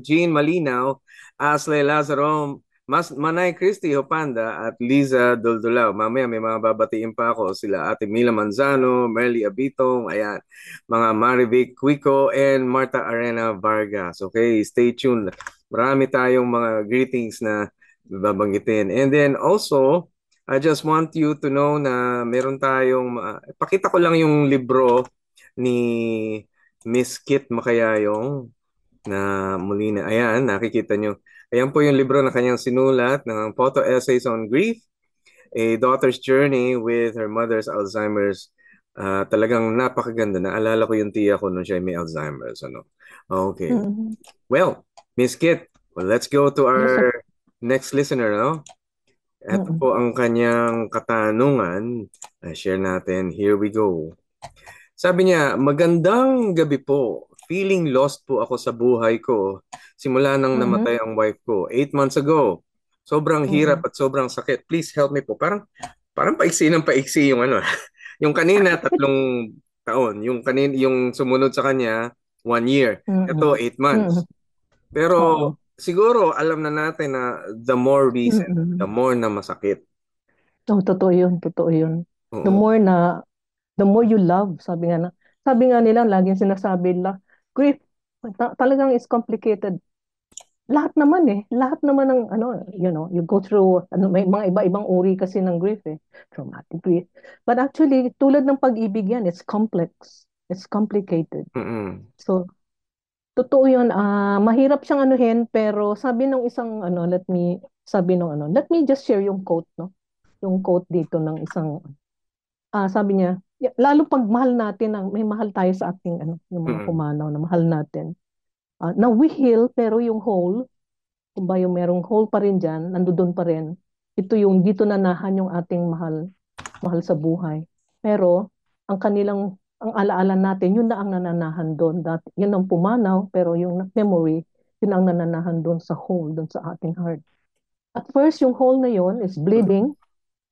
Jean Malinaw, Asley Lazaro, Manay Christy Hopanda at Liza Doldolao. Mamaya may mga babatiin pa ako. Sila Ate Mila Manzano, Merly Abitong, ayan, mga Marivic Quico, and Marta Arena Vargas. Okay, stay tuned. Marami tayong mga greetings na babanggitin. And then also, I just want you to know na meron tayong, pakita ko lang yung libro ni Miss Kit Makayayong na muli na, ayan, nakikita nyo. Ayan po yung libro na kanyang sinulat ng Photo Essays on Grief, A Daughter's Journey with Her Mother's Alzheimer's. Talagang napakaganda. Naalala ko yung tiya ko nung siya may Alzheimer's. Ano? Okay. Mhm. Well, Miss Kit, let's go to Yes, our sir. next listener. No? Ito po ang kanyang katanungan. Share natin. Here we go. Sabi niya, magandang gabi po. Feeling lost po ako sa buhay ko simula nang Mhm. namatay ang wife ko 8 months ago. Sobrang hirap Mhm. at sobrang sakit. Please help me po. Parang paiksi ng paiksi yung ano. Yung kanina 3 taon, yung sumunod sa kanya 1 year. Ito Mhm. 8 months. Mhm. Pero Oo. siguro alam na natin na the more recent, the Mhm. more na masakit. Oh, totoo yun, totoo yun. The Oo. more na, the more you love, sabi nga nila, laging sinasabi nila, grief, talagang is complicated. Lahat naman ng, you go through, may mga iba-ibang uri kasi ng grief traumatic grief. But actually, tulad ng pag-ibig yan, it's complex, it's complicated. Mm-mm. So, totoo yun, mahirap siyang anuhin, pero sabi nung isang, let me just share yung quote, no? Yung quote dito ng isang, sabi niya, lalo pag mahal natin, may mahal tayo sa ating, yung mga Mm-mm. pumanaw na mahal natin. Na we heal, pero yung whole, kung ba yung merong hole pa rin dyan, nandoon pa rin. Ito yung dito nanahan yung ating mahal sa buhay. Pero, ang alaala natin, yun na ang nananahan doon. Yun ang pumanaw, pero yung memory, yun ang nananahan doon sa hole, doon sa ating heart. At first, yung hole na yun is bleeding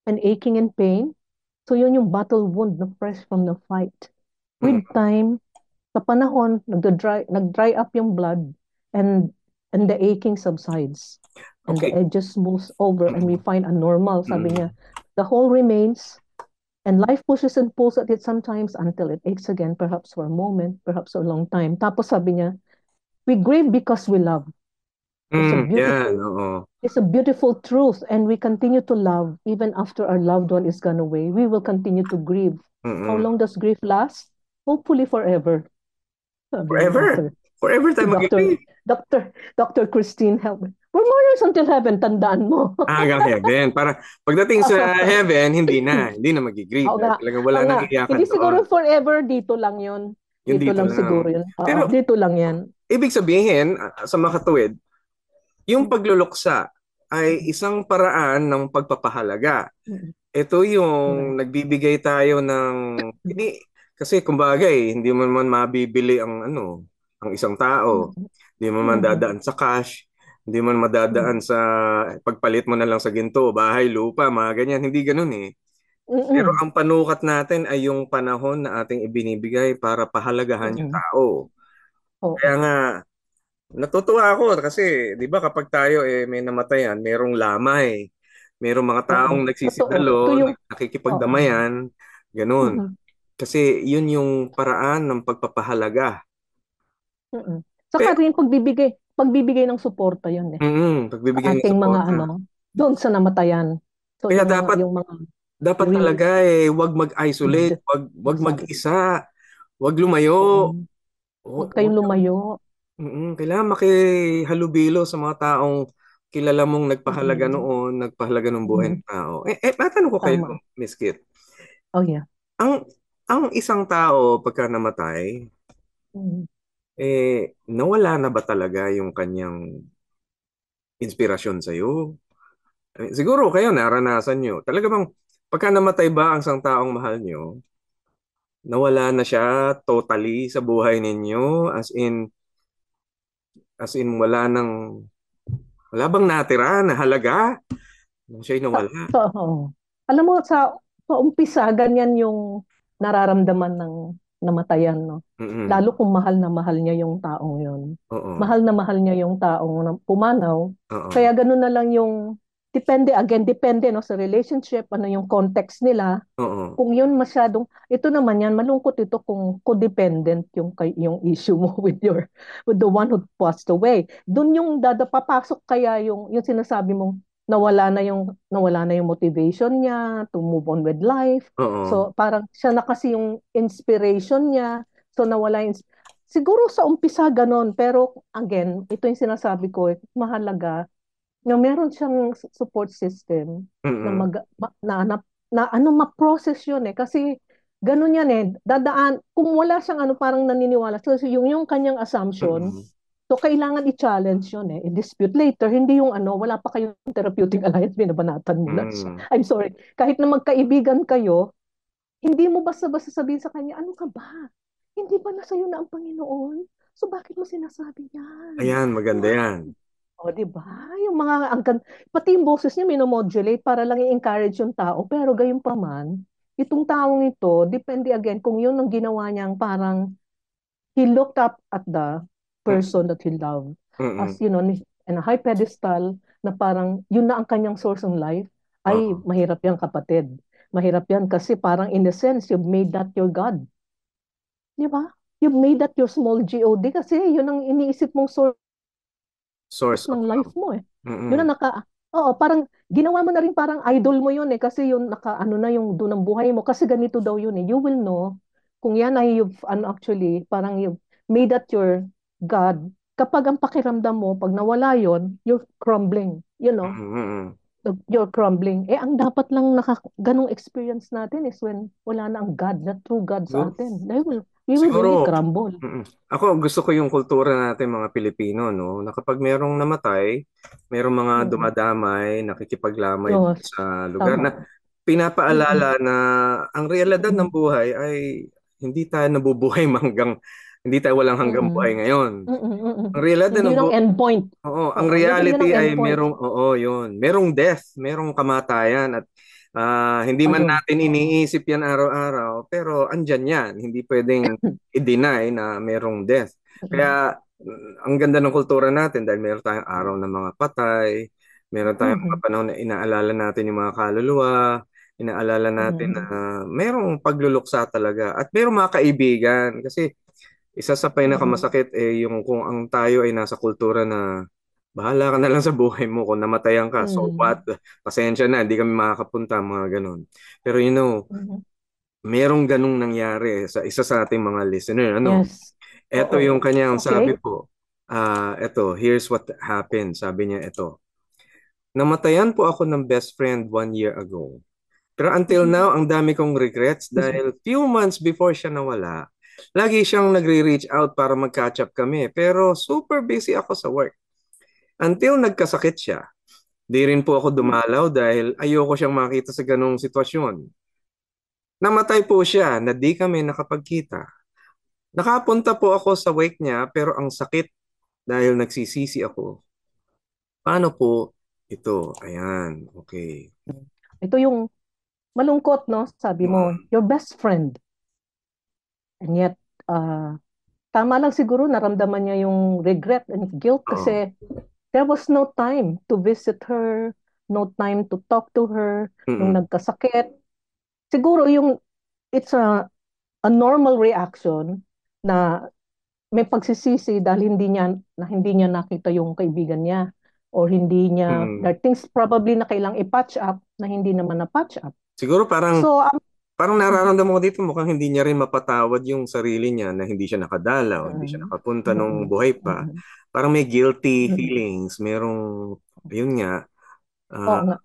and aching and pain. So yun yung battle wound na fresh from the fight. With time, sa panahon, nag-dry up yung blood and the aching subsides. And the Okay. edges moves over and we find a normal, sabi niya. The whole remains and life pushes and pulls at it sometimes until it aches again, perhaps for a moment, perhaps for a long time. Tapos sabi niya, we grieve because we love. It's a Yan, beautiful, oo. it's a beautiful truth and we continue to love even after our loved one is gone away. We will continue to grieve. How Mm-mm. long does grief last? Hopefully forever. Sabi ni Forever. Forever tayo Dr. mag-ibig. Dr. Christine help me. We're lawyers until heaven, tandaan mo. Hanggang heaven. Para pagdating sa heaven, hindi na mag-grieve. Oo nga. Talagang wala Oo nga. nang iyakan Hindi siguro doon. forever, dito lang yun. Yung Dito dito lang lang. siguro yun. Oo, Pero, dito lang yan. ibig sabihin, sa makatuwid, yung pagluluksa ay isang paraan ng pagpapahalaga. Ito yung nagbibigay tayo ng, hindi, kasi kumbaga hindi mo man mabibili ang isang tao. Hindi mo man dadaan sa cash. Hindi mo madadaan sa pagpalit mo na lang sa ginto, bahay, lupa, mga ganyan. Hindi ganun eh. Pero ang panukat natin ay yung panahon na ating ibinibigay para pahalagahan yung tao. Kaya nga, natutuwa ako kasi 'di ba kapag tayo may namatayan, merong lamay. Merong mga taong Totoo. Ito nagsisidalo, yung, nakikipagdamayan, ganun. Kasi yun yung paraan ng pagpapahalaga. Saka rin pagbibigay ng suporta yun Pagbibigay ng ating mga suporta. doon sa namatayan. So Kaya yung mga dapat talaga wag mag-isolate, wag mag-isa, wag lumayo. Huwag kayong lumayo. Kailangan makihalubilo sa mga taong kilala mong nagpahalaga noon, nagpahalaga ng buhay ng tao. Matanong ko kayo, Tama. Miss Kit. Oh yeah. Ang isang tao pagka namatay, nawala na ba talaga yung kanyang inspirasyon sa'yo? Siguro kayo naranasan nyo. Talaga bang pagka namatay ba ang isang taong mahal nyo, nawala na siya totally sa buhay ninyo? As in wala bang natira na halaga nung siya'y nawala? Alam mo, sa umpisa, ganyan yung nararamdaman namatayan, no? Mm-mm. Lalo kung mahal na mahal niya yung taong yun. Oo. Mahal na mahal niya yung taong pumanaw. Oo. Kaya ganun na lang yung, depende no, sa relationship, ano yung context nila. Oo. Kung yun masyadong, ito naman yan, malungkot ito kung codependent yung issue mo with the one who passed away. Doon yung papasok kaya yung sinasabi mong nawala na yung motivation niya to move on with life. Oo. So parang siya na kasi yung inspiration niya. So nawala yung siguro sa umpisa ganon, pero again, ito yung sinasabi ko, mahalaga na meron siyang support system na Mm-mm. ma-process yun kasi ganun yan dadaan kung wala siyang parang naniniwala so yung kanyang assumption. Mm-mm. So, kailangan i-challenge yun i-dispute later. Hindi yung wala pa kayong therapeutic alliance, binabanatan mo na siya. Mm. I'm sorry. Kahit na magkaibigan kayo, hindi mo basta-basta sabihin sa kanya, ano ka ba? Hindi ba nasa iyo na ang Panginoon? So, bakit mo sinasabi yan? Ayan, maganda yan. O, di ba? Yung mga, pati yung boses niya minomodulate para lang i-encourage yung tao. Pero gayon pa man, itong taong ito, depende again, kung yun ang ginawa niyang parang he looked up at the person that he loved as, Mm-mm. in a high pedestal na parang yun na ang kanyang source of life, ay Oo. mahirap yan kapatid. Mahirap yan kasi parang in a sense, you've made that your God. Di ba? You've made that your small God kasi yun ang iniisip mong source Source of ng life love. mo Yun Mm-mm. ang parang ginawa mo na rin parang idol mo yun kasi yun na yung doon ang buhay mo kasi ganito daw yun You will know kung yan ay you've actually parang you've made that your God. Kapag ang pakiramdam mo pag nawala yun, you're crumbling, Mm-mm. you're crumbling. Ang dapat lang ganong experience natin is when wala na ang God, na true God sa Siguro, atin. We will really siguro, crumble. ako gusto ko yung kultura natin mga Pilipino, no? Na kapag merong namatay, merong mga Mm. dumadamay, nakikipaglamay dun Yes, sa lugar na tama. Mm-mm. pinapaalala na ang realidad ng Mm-mm. buhay ay hindi tayo nabubuhay hindi tayo walang hanggang Mm-mm. buhay ngayon. Mm-mm. Mm-mm. Ang realidad Hindi ng yun ang endpoint. Oo, ang Oo, yun reality ang ay endpoint. merong death, merong kamatayan at hindi man Ayun. natin Oo. iniisip yan araw-araw, pero andyan yan. Hindi pwedeng i-deny na merong death. Mm-mm. Kaya ang ganda ng kultura natin dahil meron tayong araw ng mga patay, meron tayong mga Mhm. panahon na inaalala natin yung mga kaluluwa, inaalala natin na Mhm. merong pagluluksa talaga at merong mga kaibigan kasi isa sa Mhm. pinakamasakit yung kung ang tayo ay nasa kultura na bahala ka na lang sa buhay mo kung namatayan ka. So Mhm. what? Pasensya na, hindi kami makakapunta, mga ganun. Pero Mhm. merong ganung nangyari sa isa sa ating mga listener. Yes. Ito Oo. yung kanyang sabi Okay. po. Here's what happened. Sabi niya, ito. Namatayan po ako ng best friend 1 year ago. Pero until Mhm. now, ang dami kong regrets Excuse me. dahil few months before siya nawala, lagi siyang nagre-reach out para mag-catch up kami. Pero super busy ako sa work. Until nagkasakit siya, di rin po ako Mhm. dumalaw dahil ayoko siyang makita sa ganong sitwasyon. Namatay po siya na di kami nakapagkita. Nakapunta po ako sa wake niya pero ang sakit dahil nagsisisi ako. Paano po ito? Ayan, okay. Ito yung malungkot, no? Sabi mo, Mm, your best friend. And yet, tama lang siguro naramdaman niya yung regret and guilt Oo. kasi there was no time to visit her, no time to talk to her nung Mm-mm. nagkasakit. Siguro it's a normal reaction na may pagsisisi dahil hindi niya nakita yung kaibigan niya or hindi niya Mm-mm. there are things probably na kailang i-patch up na hindi naman na-patch up. Siguro So, parang nararamdaman ko dito mukhang hindi niya rin mapatawad yung sarili niya na hindi siya nakadalaw, hindi siya mm, nakapunta nung mm, buhay pa. mm, Parang may guilty mm. feelings, yun nga, Oo ah, nga.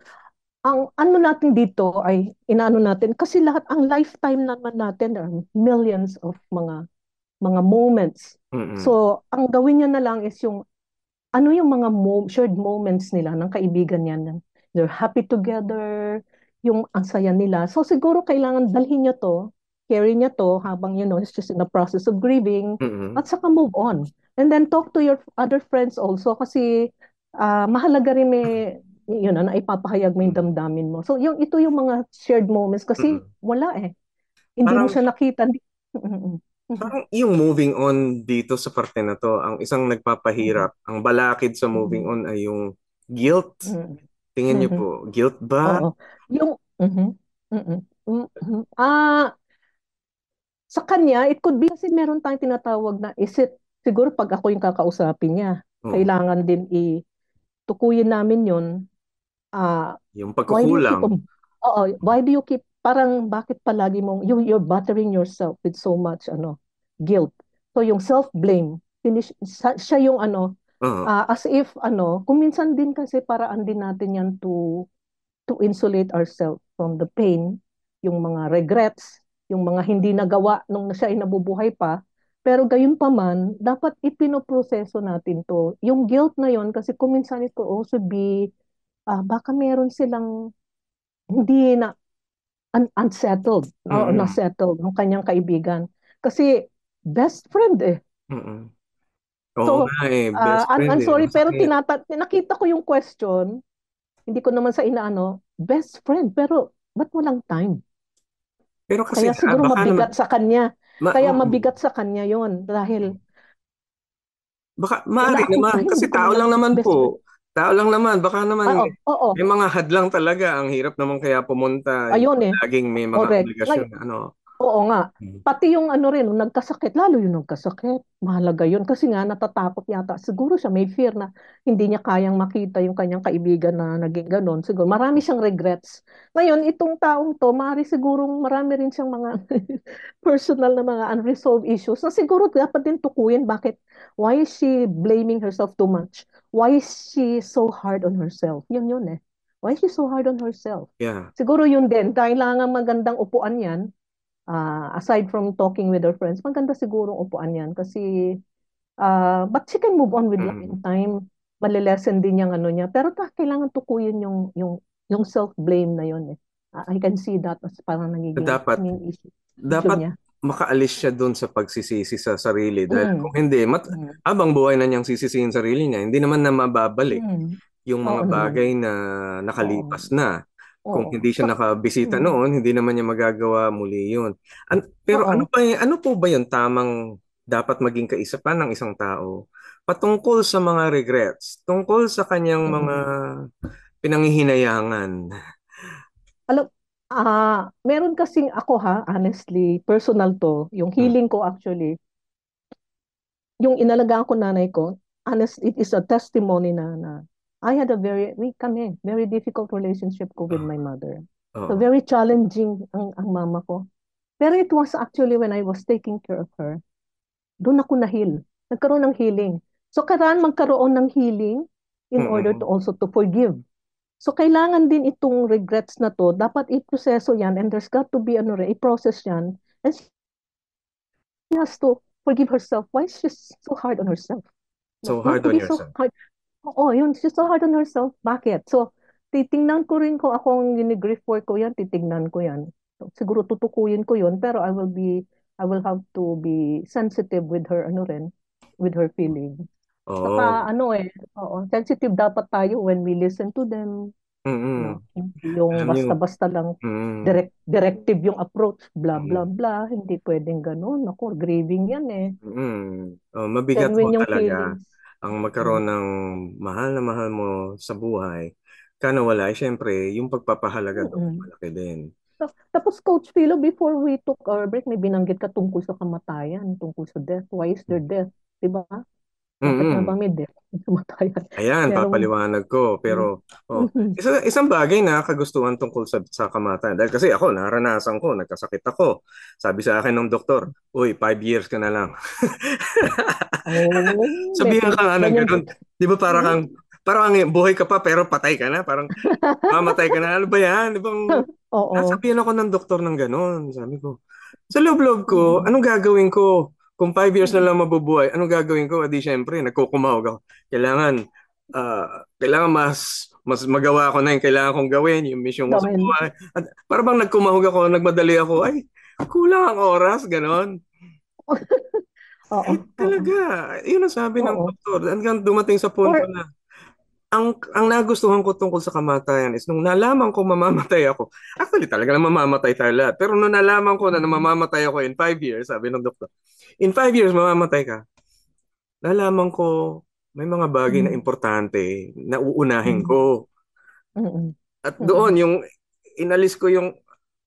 Ang ano natin dito ay inaano natin kasi lahat ang lifetime naman natin there are millions of mga moments. mm-mm, So, ang gawin niya na lang is yung ano yung mga shared moments nila ng kaibigan niya na they're happy together, yung ang saya nila. So siguro kailangan dalhin niya to, carry niya to habang it's just in the process of grieving mm-mm, at saka move on. And then talk to your other friends also kasi mahalaga rin na ipapahayag mo yung damdamin mo. So ito yung mga shared moments kasi mm-mm. wala eh. Hindi mo Parang siya nakita. Mm-mm. Mhm. Parang yung moving on dito sa parte na to, ang isang Mhm. nagpapahirap, ang balakid sa moving Mhm. on ay yung guilt. Mhm. Tingin niyo Mhm. po, guilt ba? Oo. Yung mhm. Mm. Mhm. Sa kanya, it could be kasi meron tayong tinatawag na is it siguro pag ako yung kakausapin niya, Oo, kailangan din tukuyin namin yun. Ah, yung why do you keep pagkukulang. on, oo, why do you keep, parang bakit palagi mong, you're battering yourself with so much, guilt. So yung self-blame, siya yung Oo. as if, kung minsan din kasi paraan din natin yan to insulate ourselves from the pain, yung mga regrets, yung mga hindi nagawa nung siya ay nabubuhay pa. Pero gayon pa man, dapat ipinoproseso natin to. Yung guilt na yon kasi kung minsan it could also be, baka meron silang hindi na unsettled o Mm-mm. na-settled ng kanyang kaibigan. Kasi best friend eh. Mm-mm. Oo So, nga eh, best friend I'm eh, sorry, pero masakit. nakita ko yung question, hindi ko naman sa inaano, best friend, pero ba't walang time? Pero kasi Kaya nga, siguro baka naman, mabigat sa kanya. Kaya mm, mabigat sa kanya yon dahil baka wala maaari akong naman, time, kasi hindi ko tao lang naman naman best friend. po. Tao lang naman, baka naman Oo, oo, may mga hadlang talaga. Ang hirap naman kaya pumunta, ayun eh, laging may mga correct. obligasyon. Ano? Oo nga. Mm. Pati yung ano rin, nung nagkasakit, lalo yung nagkasakit. Mahalaga yun. Kasi nga, natatakot yata. Siguro siya may fear na hindi niya kayang makita yung kanyang kaibigan na naging ganon. Siguro, marami siyang regrets. Ngayon, itong taong to, maaari sigurong marami rin siyang mga personal na mga unresolved issues na siguro dapat din tukuyin. Bakit? Why is she blaming herself too much? Why is she so hard on herself? Yun eh. Why is she so hard on herself? Yeah. Siguro yun din. Kailangan magandang upuan yan, aside from talking with her friends, maganda siguro upuan yan kasi but she can move on with life Mm. in time. Malilesen din yung ano niya. Pero kailangan tukuyin yung self-blame na yun eh. I can see that as parang Dapat, naging issue dapat niya. makaalis siya doon sa pagsisisi sa sarili. Dahil Mm, kung hindi, mm, habang buhay na niyang sisisihin sarili niya, hindi naman na mababalik mm. yung Oo mga naman. bagay na Oo. nakalipas na. Kung Oo. hindi siya nakabisita Mm, noon, hindi naman niya magagawa muli yun. Pero oo. ano po ba yung tamang dapat maging kaisipan ng isang tao patungkol sa mga regrets, tungkol sa kanyang mga Mm. pinanghihinayangan? Alam, meron kasing ako honestly, personal to, yung Hmm. healing ko actually, yung inalagaan ko nanay ko, honest, it is a testimony na I had very difficult relationship ko with my mother. So Oo. very challenging ang mama ko. Pero it was actually when I was taking care of her, doon ako na-heal. Nagkaroon ng healing. So kailangan magkaroon ng healing in order to Mm-mm. also to forgive. So kailangan din itong regrets na to, dapat i-proseso yan and there's got to be i-process yan. And she has to forgive herself. Why is she so hard on herself? No, So not hard to on be so yourself. hard. Oo, yun. She's so hard on herself. Bakit? So, titingnan ko rin kung akong grief work ko yan, titingnan ko yan. So, siguro tutukuyin ko yun, pero I will have to be sensitive with her, with her feeling. Saka, Oo. sensitive dapat tayo when we listen to them. No? Mm-mm. Hindi yung Alam niyo, basta-basta lang mm, directive yung approach, blah, blah, mm, blah. Hindi pwedeng ganun. Ako, grieving yan eh. mabigat ho Genuine yung talaga feelings. ang Mm. magkaroon ng mahal na mahal mo sa buhay. Kana wala, eh, syempre, yung pagpapahalaga doon, Mm-mm. malaki din. Tapos Coach Philo, before we took our break, may binanggit ka tungkol sa kamatayan, tungkol sa death. Why is there death? Diba? Bakit nga ba Mm-mm. may death? Kamatayan. Ayan, Merong, papaliwanag ko. mm, Pero, mhm. isang bagay na kagustuhan tungkol sa kamatayan. Dahil kasi ako, naranasan ko, nagkasakit ako. Sabi sa akin ng doktor, uy, 5 years ka na lang. Oh, Sabihan ka nga ng ganyan. ganun. Di ba parang buhay ka pa pero patay ka na. Parang mamatay ka na. Ano ba yan? Di bang Oo. nasabihan ako ng doktor ng ganun. Sabi ko, sa loob-loob ko, Mm, anong gagawin ko? Kung 5 years na mm, lang mabubuhay, anong gagawin ko? Adi syempre, nagkukumahog ako. Kailangan mas magawa ko na yung kailangan kong gawin, yung mission ko sa gawin. buhay. At para bang nagkumahog ako, nagmadali ako, ay, kulang ang oras, ganon. Oo, Eh, oo, talaga, yun ang sabi ng oo. doktor. Hanggang dumating sa punto Or, na, ang nagustuhan ko tungkol sa kamatayan is nung nalaman ko mamamatay ako. Actually, talaga na mamamatay tayo lahat. Pero nung nalaman ko na mamamatay ako in 5 years, sabi ng doktor, in 5 years mamamatay ka. Nalaman ko may mga bagay na importante na uunahin ko. At doon, yung inalis ko yung,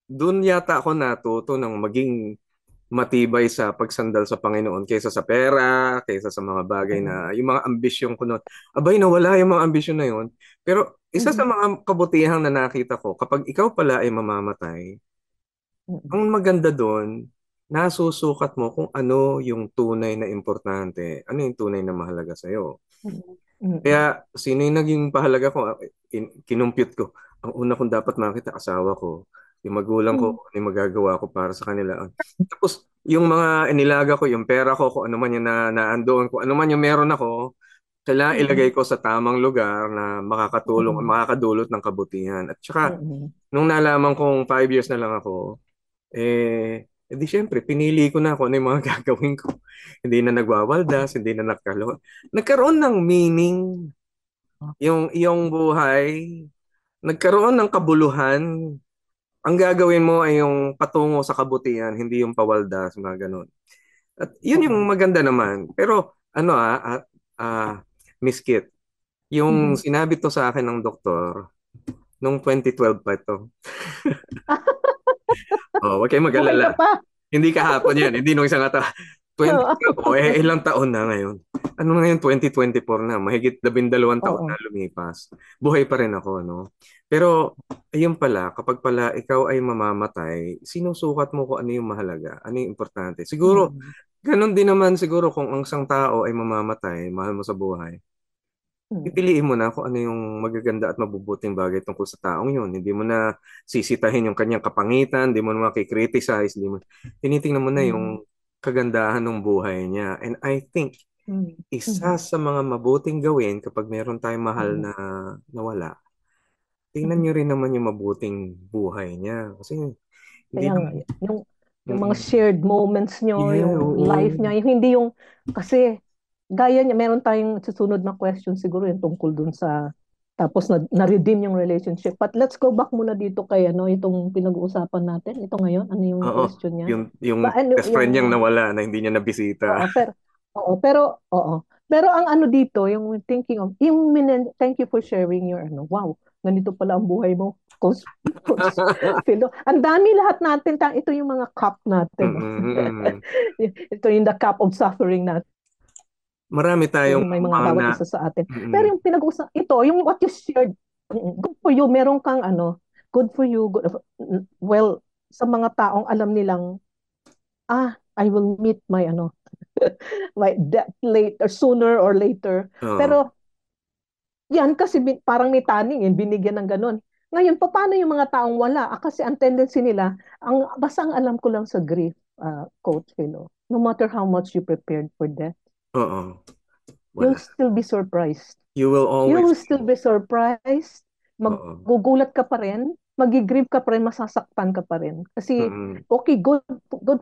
doon yata ako natuto ng maging matibay sa pagsandal sa Panginoon kaysa sa pera, kaysa sa mga bagay na, yung mga ambisyon ko noon. Abay, nawala yung mga ambisyon na yun. Pero isa sa mga kabutihang na nakita ko, kapag ikaw pala ay mamamatay, ang maganda doon, nasusukat mo kung ano yung tunay na importante, ano yung tunay na mahalaga sa'yo. Kaya sino yung naging pahalaga ko, kinumpute ko. Ang una kong dapat makita, asawa ko, yung magulang ko, ano yung magagawa ko para sa kanila. Tapos yung mga inilaga ko, yung pera ko, kung ano man yung naandoon, kung ano man yung meron ako, kailangan ilagay ko sa tamang lugar na makakatulong, makakadulot ng kabutihan. At saka, nung nalaman kong 5 years na lang ako, di syempre, pinili ko na kung ano yung mga gagawin ko. Hindi na nagwawaldas, hindi na nagkaroon ng meaning yung iyong buhay, nagkaroon ng kabuluhan. Ang gagawin mo ay yung patungo sa kabutihan, hindi yung pawaldas, mga ganun. At yun yung maganda naman. Pero ano Miss Kit, yung sinabi to sa akin ng doktor, nung 2012 pa ito. Huwag kayong mag-alala. Hindi kahapon yan, hindi nung isang 2012, ilang taon na ngayon. Ano ngayon, 2024 na, mahigit 12 taon na lumipas. Buhay pa rin ako, no? Pero, ayun pala, kapag pala ikaw ay mamamatay, sinusukat mo kung ano yung mahalaga, ano yung importante. Siguro, ganun din naman siguro kung ang isang tao ay mamamatay, mahal mo sa buhay. Pipiliin mo na kung ano yung magaganda at mabubuting bagay tungkol sa taong yun. Hindi mo na sisitahin yung kanyang kapangitan, hindi mo na makikriticize, tinitingnan mo na yung kagandahan ng buhay niya. And I think, isa sa mga mabuting gawin kapag meron tayong mahal na nawala, tingnan nyo rin naman yung mabuting buhay niya. Kasi, hindi yung mga shared moments nyo, yung life niya, yung hindi yung, kasi, gaya niya, meron tayong susunod na question siguro yung tungkol dun sa, tapos na-redeem yung relationship. But let's go back muna dito kay itong pinag-uusapan natin. Ito ngayon, ano yung question niya? Yung best friend niyang nawala na hindi niya nabisita. Pero ang ano dito, yung thinking of, thank you for sharing your, wow, ganito pala ang buhay mo. Coach Philo. Ang dami lahat natin, ito yung mga cup natin. Ito yung the cup of suffering natin. Marami tayong may mga bawat isa sa atin. Pero yung pinag-usap, ito, yung what you shared, good for you, meron kang good for you, well, sa mga taong alam nilang, I will meet my my death later, sooner or later. Pero, yan kasi parang may taning, binigyan ng ganun. Ngayon, paano yung mga taong wala? Kasi ang tendency nila, basta ang alam ko lang sa grief, Coach Philo, no matter how much you prepared for death, you'll still be surprised. You will still be surprised. Magugulat ka pa rin. Magigrieve ka pa rin. Masasaktan ka pa rin. Kasi, okay, good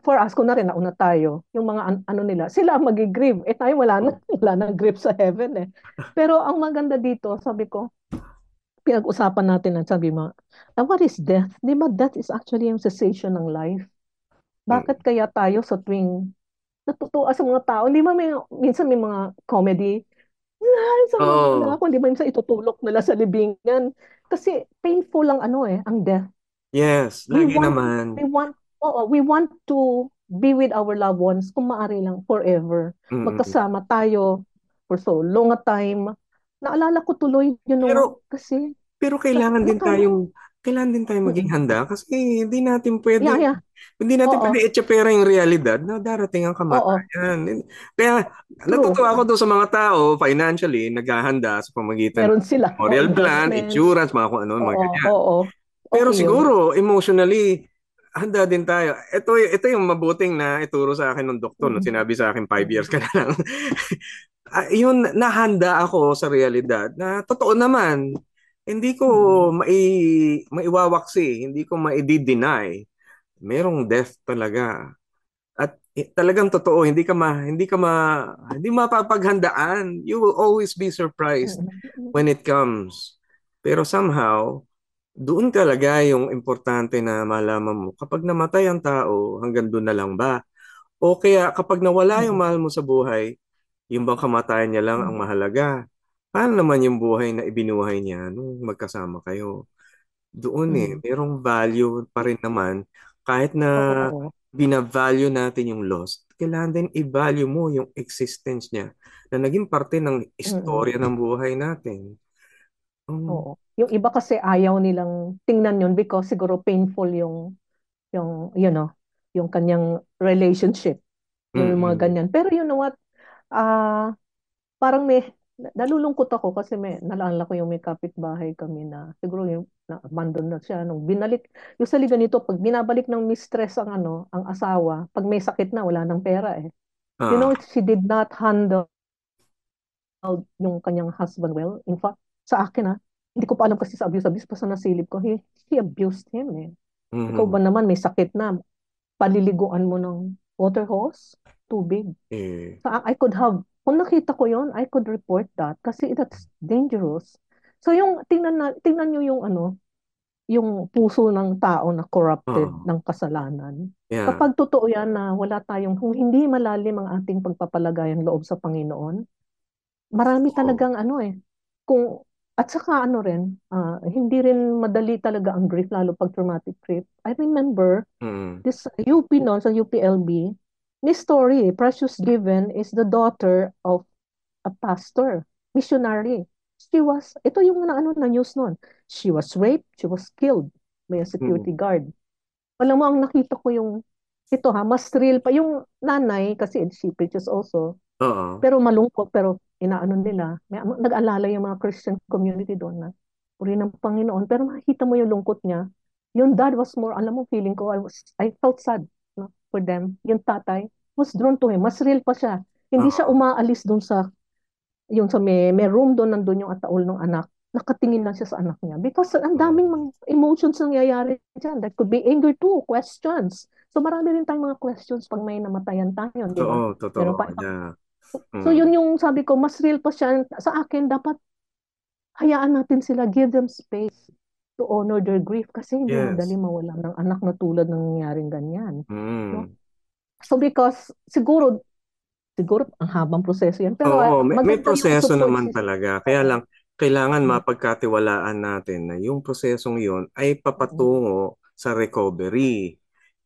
for us. Kung na rin, nauna tayo. Yung mga nila, sila ang magigrieve. Tayo wala na grieve sa heaven eh. Pero ang maganda dito, sabi ko, pinag-usapan natin sabi mo, what is death? Di ba death is actually yung cessation ng life? Bakit kaya tayo sa tuwing natutuwa sa mga tao. Hindi ba minsan may mga comedy? Hindi ba minsan itutulok nila sa libingan? Kasi painful lang ang death. Yes, lagi naman. We want to be with our loved ones kung maaari lang forever. Magkasama tayo for so long a time. Naalala ko tuloy yun pero kailangan din tayong maging handa kasi hindi natin pwede i-etsapera yung realidad na darating ang kamatayan. Kaya natutuwa ako doon sa mga tao financially naghahanda sa pamagitan meron sila memorial plan, insurance, mga kung ano, mga ganyan. Pero Okay, siguro emotionally handa din tayo. Ito yung mabuting na ituro sa akin ng doktor no sinabi sa akin 5 years ka na lang. Yun nahanda ako sa realidad na totoo naman. Hindi ko maiwawaksi, hindi ko maidi-deny. Merong death talaga. At talagang totoo, hindi mapapaghandaan. You will always be surprised Mm-mm. when it comes. Pero somehow, doon talaga yung importante na malaman mo, kapag namatay ang tao, hanggang doon na lang ba? O kaya kapag nawala yung Mm-mm. mahal mo sa buhay, yung bang kamatayan niya lang ang Mm-mm. mahalaga? Paano naman yung buhay na ibinuhay niya nung magkasama kayo? Doon Mm-mm. merong value pa rin naman kahit na Oo. binavalue natin yung lost, kailangan din i-value mo yung existence niya na naging parte ng Mm-mm. istorya ng buhay natin. Um, Oo. Yung iba kasi ayaw nilang tingnan yun because siguro painful you know, yung kanyang relationship, yung mga mm-mm. ganyan. Pero you know what? Ah, parang nalulungkot ako kasi naalala ko yung may kapitbahay kami na siguro yung na-abandon na siya nung binalik. Usually ganito, pag binabalik ng mistress ang asawa, pag may sakit na, wala nang pera eh. You Ah, know, she did not handle yung kanyang husband well. In fact, sa akin hindi ko pa alam kasi sa abuse, basta nasilip ko, he abused him eh. Ikaw mhm. ba naman may sakit na, paliliguan mo ng water hose, tubig. Eh, So I could have, kung nakita ko yon, I could report that kasi that's dangerous. So yung tingnan niyo yung yung puso ng tao na corrupted oh, ng kasalanan. yeah, Kapag totoo yan na wala tayong, kung hindi malalim ang ating pagpapalagay ang loob sa Panginoon, marami oh, talagang kung, at saka rin, hindi rin madali talaga ang grief, lalo pag traumatic grief. I remember, mm, this UP no, sa UPLB, Miss Story, Precious Given is the daughter of a pastor, missionary. Ito yung na news noon. She was raped, she was killed by a mm, security guard. Alam mo, ang nakita ko ito mas real pa. Yung nanay, kasi she preaches also, oo, pero malungkot, pero inaano nila, nag-alala yung mga Christian community doon na, puri ng Panginoon, pero makikita mo yung lungkot niya. Yung dad was more, alam mo, feeling ko, I felt sad, no, for them. Yung tatay was drawn to him. Mas real pa siya. Hindi siya oo, umaalis doon yung sa may room doon, nandun yung ataol ng anak. Nakatingin lang siya sa anak niya. Because ang oo, daming mga emotions nangyayari dyan. That could be anger too, questions. So marami rin tayong mga questions pag may namatayan tayo, di ba? totoo, Meron pa. yeah, So mm, yun yung sabi ko, mas real pa siya. Sa akin, dapat hayaan natin sila, give them space to honor their grief kasi hindi madali yes, mawala ng anak na tulad ng nangyaring ganyan. No? mm. So because siguro ang habang proseso yan. Pero Oo, may maganda yung proseso support naman system. talaga. Kaya Oo. lang, kailangan Mm. mapagkatiwalaan natin na yung prosesong yun ay Mm. papatungo sa recovery.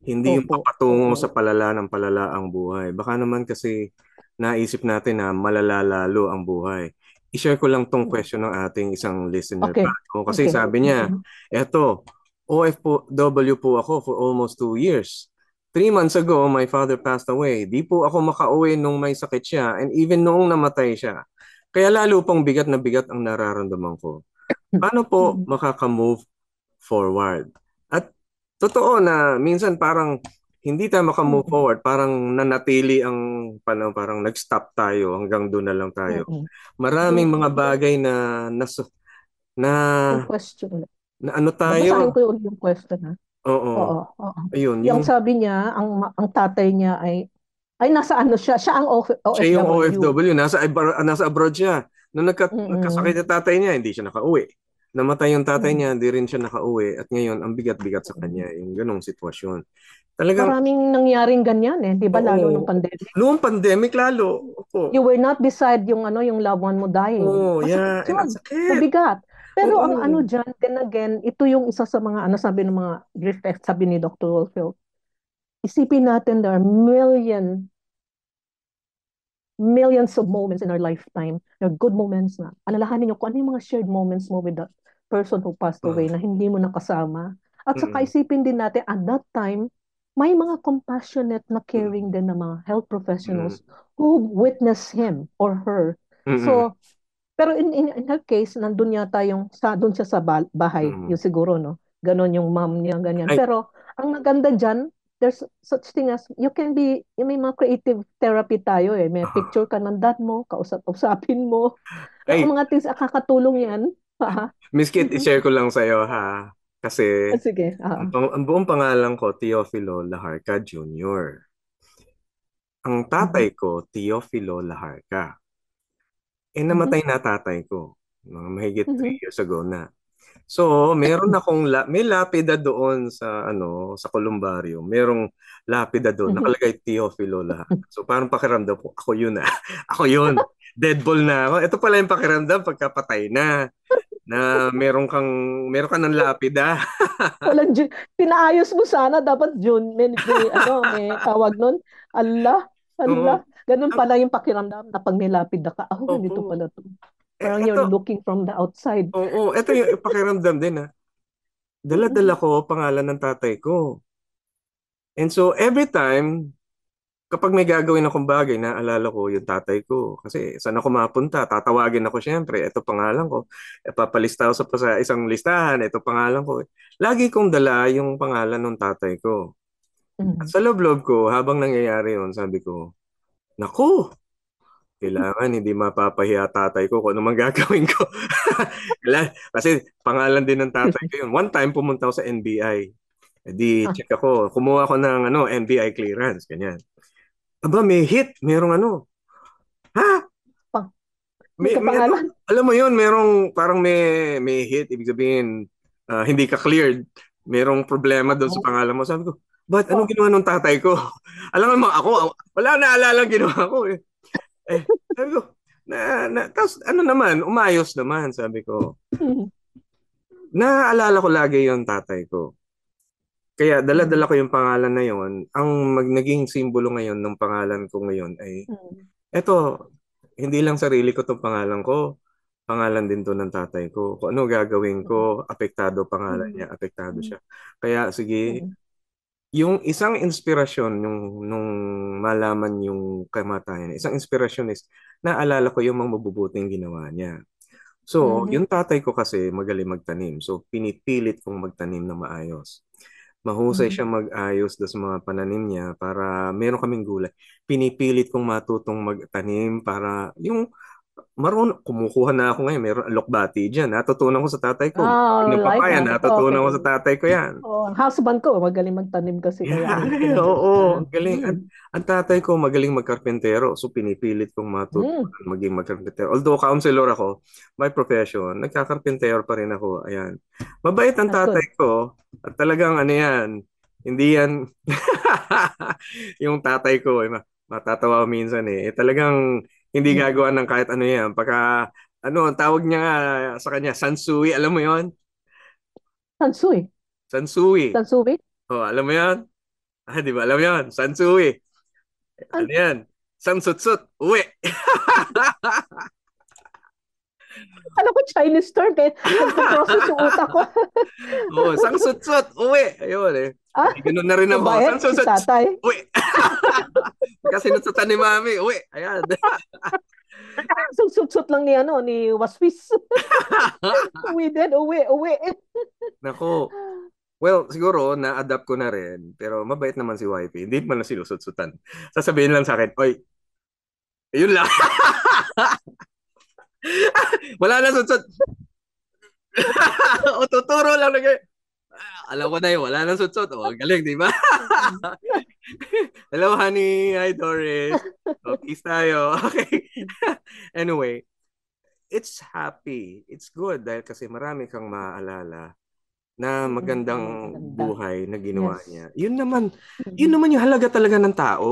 Hindi yung Opo, papatungo opo. sa palala ng palala ang buhay. Baka naman kasi naisip natin na malala lalo ang buhay. I-share ko lang tong Mm. question ng ating isang listener pa. Okay. O, kasi Okay. sabi niya, Mm. eto, OFW po ako for almost 2 years. 3 months ago, my father passed away. Di po ako makauwi nung may sakit siya and even noong namatay siya. Kaya lalo pang bigat na bigat ang nararamdaman ko. Paano po Mm. makaka-move forward? At totoo na minsan parang hindi tayo maka-move Mm. forward. Parang nanatili ang parang nag-stop tayo hanggang doon na lang tayo. Mm. Maraming Yung mga bagay na, yung question. na ano Babasahin tayo. ko yung question ha. Oo. Oo, oo. Ayun, Yung sabi niya, ang tatay niya ay nasa siya, siya ang siya yung OFW. OFW, nasa abroad siya. Nung Mm-mm. nagkasakit yung tatay niya, hindi siya nakauwi. Namatay yung tatay Mm. niya, hindi rin siya nakauwi. At ngayon, ang bigat-bigat sa kanya, yung ganong sitwasyon. Talagang, Maraming nangyaring ganyan eh, 'di ba, lalo nung oo, pandemic. noong pandemic lalo. Opo. You were not beside yung loved one mo dying. Oo, Masakit yeah. And ang 'yun. sakit. Mabigat. Pero ang Oo. diyan, then again, ito yung isa sa mga sabi ng mga grief sabi ni Dr. Wolfield. Isipin natin there are millions of moments in our lifetime. There are good moments na. Alalahanin niyo kung ano yung mga shared moments mo with that person who passed away Ah, na hindi mo nakasama. At saka mm, isipin din natin, at that time, may mga compassionate na caring din na mga health mm, professionals who witness him or her. mm, So, pero in her case, nandun yata doon siya sa bahay, mm. yung siguro, no? Ganon yung mom niya, ganyan. Ay, Pero, ang maganda dyan, there's such thing as, may mga creative therapy tayo eh. May ah, picture ka ng dad mo, kausapin mo. Ang ay, mga things, kakatulong yan. Ha? Miss Kit, Mhm. i-share ko lang sa'yo ha. Kasi, Sige. ang buong pangalan ko, Teofilo Laharca Jr. Ang tatay ko, Teofilo Laharca. Mhm. Namatay na tatay ko. Mga mahigit 3 Mhm. years ago na. So, meron akong may lapida doon sa sa Columbarium. Merong lapida doon Mhm. nakalagay Teofilo Laharca. So, parang pakiramdam ko, ako yun ah. Ako yun. Deadball na ako. Ito pala yung pakiramdam pagkapatay na meron ka ng lapida. Walang June. Pinaayos mo sana. Dapat June. May tawag nun. Allah. Oo. Allah. Ganun Ang- pala yung pakiramdam na pag nilapid ka. Ganito Opo. pala to. Parang you're Ito, looking from the outside. oo, ito yung pakiramdam din ah. Dala-dala Mm-mm. ko pangalan ng tatay ko. And so every time kapag may gagawin akong bagay, naalala ko yung tatay ko. Kasi saan ako mapunta? Tatawagin ako syempre. Ito pangalan ko. Papalista ako sa isang listahan. Ito pangalan ko. Lagi kong dala yung pangalan ng tatay ko. At Mm. sa loob-loob ko, habang nangyayari yun, sabi ko, naku, kailangan hindi mapapahiya tatay ko kung ano man gagawin ko. Kasi pangalan din ng tatay ko yun. One time, pumunta ako sa NBI. Di Ah, check ako. Kumuha ako ng NBI clearance. Ganyan. Aba, may hit. Merong ha? pa- may May kapangalan. alam mo yun, merong parang may hit. Ibig sabihin, hindi ka cleared. Merong problema doon sa Oh, pangalan mo. Sabi ko, ba't anong oh. ginawa ng tatay ko? Alam mo, ako, wala na naalala ang ginawa ko eh. Sabi ko, tapos ano naman, umayos naman, sabi ko. Mm. Naaalala ko lagi yung tatay ko. Kaya dala-dala Mm. ko yung pangalan na yon. Ang naging simbolo ngayon ng pangalan ko ngayon ay, Mm. eto, hindi lang sarili ko tong pangalan ko. Pangalan din to ng tatay ko. Kung ano gagawin ko, apektado pangalan Mm. niya, apektado Mm. siya. Kaya sige, Mm. yung isang inspirasyon nung malaman yung kamatayan, isang inspirasyon is naalala ko yung mga mabubuting ginawa niya. So, Mhm. yung tatay ko kasi magaling magtanim. So, pinipilit kong magtanim na maayos. Mahusay Mhm. siya mag-ayos sa mga pananim niya para meron kaming gulay. Pinipilit kong matutong magtanim para yung kumukuha na ako ngayon. Meron alokbati dyan. Natutunan ko sa tatay ko. Ng Like papaya, that. natutunan Okay. ko sa tatay ko yan. Oh, ang husband ko, magaling magtanim kasi kaya Yeah, alam ko na oo, dyan. galing. Mm. Ang tatay ko magaling magkarpentero. So pinipilit kong Mm. matutunan maging magkarpentero. Although counselor ako, my profession, nagkakarpentero pa rin ako. Ayan. Mabait ang tatay Good. ko. At talagang ano yan, hindi yan yung tatay ko, matatawa ako minsan eh. Talagang hindi Mm. gagawa ng kahit ano yan. Pagka, ang tawag niya nga sa kanya, sansui, alam mo yon. Sansui. Sansui. Sansui? Oh, alam mo yon? Di ba? Alam mo yon? Sansui. Ano An yan? Sansutsut. Uwi. alam ko Chinese term eh. Nagpo-process yung utak ko. Oo, sangsutsut. Uwi. Ayun eh. Ah, Ganun na rin ako. mabait si Sangsutsut. tatay. Uwi. Kasi nutsutan ni mami. Uwi. Ayan. Sutsut lang ni Waswis. Uwi din, uwi, uwi. Nako. Well, siguro na-adapt ko na rin. Pero mabait naman si wifey. Hindi man na sinusutsutan. Sasabihin lang sa akin, oy, yun lang. Wala na sutsut. O tuturo lang na ganyan. Alam ko na yun, wala nang sutsut. O, galing, di ba? Hello, honey. Hi, Doris. O, peace tayo. Okay. Anyway, it's happy. It's good dahil kasi marami kang maaalala na magandang Ganda. buhay na ginawa Yes. niya. Yun naman Mm-mm. yung halaga talaga ng tao.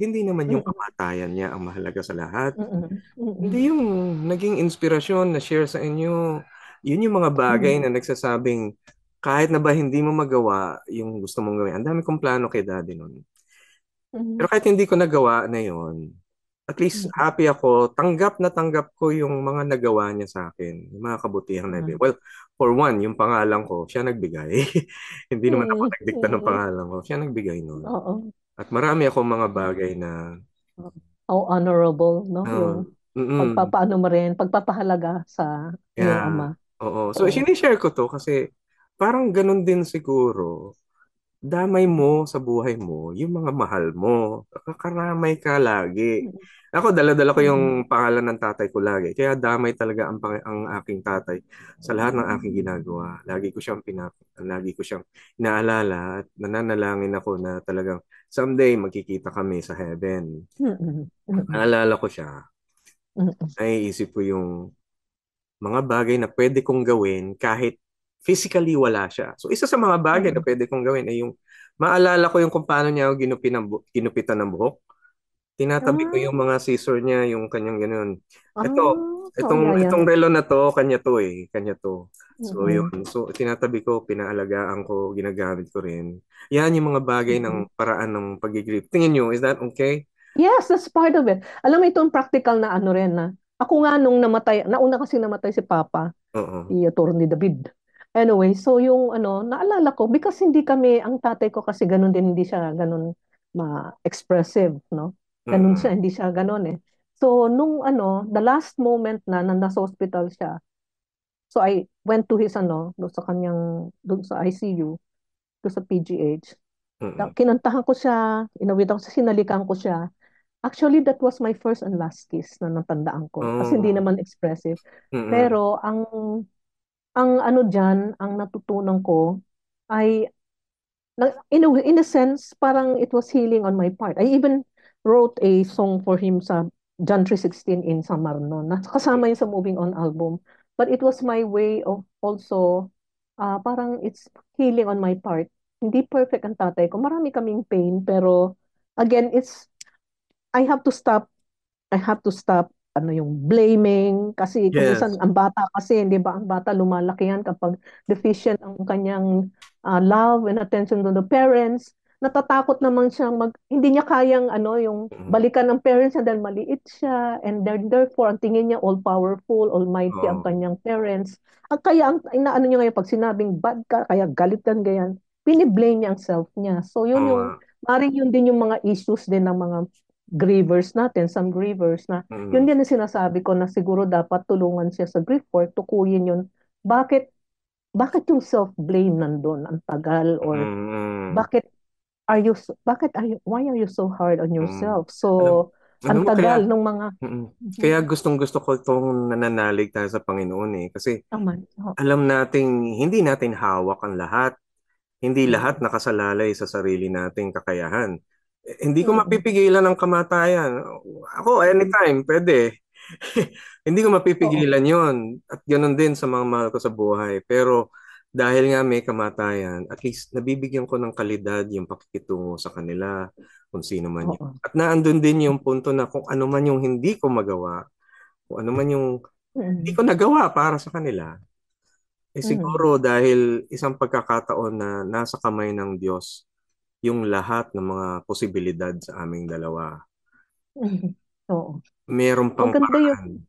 Hindi naman yung Mm-mm. kamatayan niya ang mahalaga sa lahat. Mm-mm. Mm-mm. Hindi yung naging inspirasyon na share sa inyo. Yun yung mga bagay Mm-mm. na nagsasabing kahit na ba hindi mo magawa yung gusto mong gawin. Ang dami kong plano kay daddy noon. Pero Mm-mm. kahit hindi ko nagawa na yun, at least Mm-mm. happy ako. Tanggap na tanggap ko yung mga nagawa niya sa akin. Yung mga kabutihang na ibigay. Mm-mm. Well, for one, yung pangalan ko, siya nagbigay. Hindi naman ako nagdikta ng Mm-mm. pangalan ko. Siya nagbigay nun. Oo. At marami akong mga bagay na How honorable, no? Yung mm, pagpapahalaga sa iyong yeah. ama. Oo. So, Oo. sinishare ko to kasi parang ganun din siguro damay mo sa buhay mo yung mga mahal mo. Kakaramay ka lagi. Ako, dala-dala ko yung pangalan ng tatay ko lagi. Kaya damay talaga ang aking tatay sa lahat ng aking ginagawa. Lagi ko siyang inaalala at nananalangin ako na talagang someday magkikita kami sa heaven. Naalala ko siya. Naiisip ko yung mga bagay na pwede kong gawin kahit physically wala siya. So isa sa mga bagay na pwede kong gawin ay yung maalala ko yung kung paano niya ako ginupitan ng buhok. Tinatabi ko yung mga scissor niya, yung kanyang ganun. Itong relo na to, kanya to eh. Kanya to. So yun. So tinatabi ko, pinaalagaan ko, ginagamit ko rin. Yan yung mga bagay ng paraan ng pag-grip. Tingin nyo, is that okay? Yes, that's part of it. Alam mo, itong practical na ano rin na. Ako nga nung namatay, nauna kasi namatay si Papa, si Atty. David. Anyway, so yung ano, naalala ko, because hindi kami, ang tatay ko kasi ganun din, hindi siya ganun ma-expressive, no? Ganun siya, hindi siya ganun eh. So nung ano, the last moment na nasa hospital siya, so I went to his ano, doon sa ICU, doon sa PGH. Kinantahan ko siya, inawit ako, sinalikan ko siya. Actually, that was my first and last kiss na natandaan ko. Kasi hindi naman expressive. Pero ang ano diyan, ang natutunan ko ay in a sense, parang it was healing on my part. I even wrote a song for him sa John 3:16 in Samarno. Kasama yun sa Moving On album. But it was my way of also, parang it's healing on my part. Hindi perfect ang tatay ko. Marami kaming pain, pero again, I have to stop ano yung blaming kasi kung minsan ang bata kasi hindi ba ang bata lumalaki yan kapag deficient ang kanyang love and attention to the parents, natatakot naman siyang hindi niya kayang ano yung balikan ng parents niya dahil maliit siya, and therefore ang tingin niya all powerful, almighty ang kanyang parents. Kaya ang inaano niya ngayon pag sinabing bad ka, kaya galit ka ganyan, piniblame niya ang self niya. So yun yung maring yun din yung mga issues din ng mga grievers natin, some grievers na, yun din ang sinasabi ko na siguro dapat tulungan siya sa grief work, tukuyin yun. Bakit yung self-blame nandun, ang tagal, or why are you so hard on yourself? So, ang tagal ng mga... Kaya gustong-gusto ko itong nananalig tayo sa Panginoon eh. Kasi alam nating hindi natin hawak ang lahat. Hindi lahat nakasalalay sa sarili nating kakayahan. Hindi ko mapipigilan ang kamatayan. Ako, anytime, pwede. Hindi ko mapipigilan yon. At ganoon din sa mga mahal ko sa buhay. Pero dahil nga may kamatayan, at least nabibigyan ko ng kalidad yung pakikitungo sa kanila, kung sino man yun. At naandun din yung punto na kung ano man yung hindi ko magawa, kung ano man yung hindi ko nagawa para sa kanila, siguro dahil isang pagkakataon na nasa kamay ng Diyos yung lahat ng mga posibilidad sa aming dalawa. Oo. Meron pang paraan.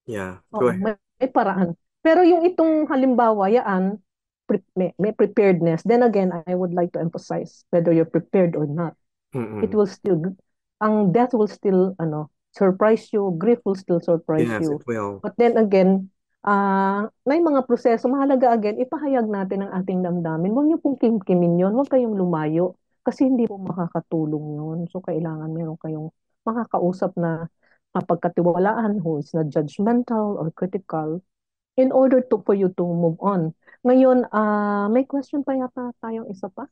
Yeah. Go ahead. May paraan. Pero yung itong halimbawa, yan, may preparedness. Then again, I would like to emphasize whether you're prepared or not. It will still, ang death will still, surprise you. Grief will still surprise you. Yes, it will. But then again, may mga proseso, mahalaga again, ipahayag natin ang ating damdamin. Huwag niyo pong kimkimin yun, huwag kayong lumayo, kasi hindi po makakatulong yun. So, kailangan meron kayong makakausap na mapagkatiwalaan who is not judgmental or critical in order for you to move on. Ngayon, may question pa yata tayong isa pa?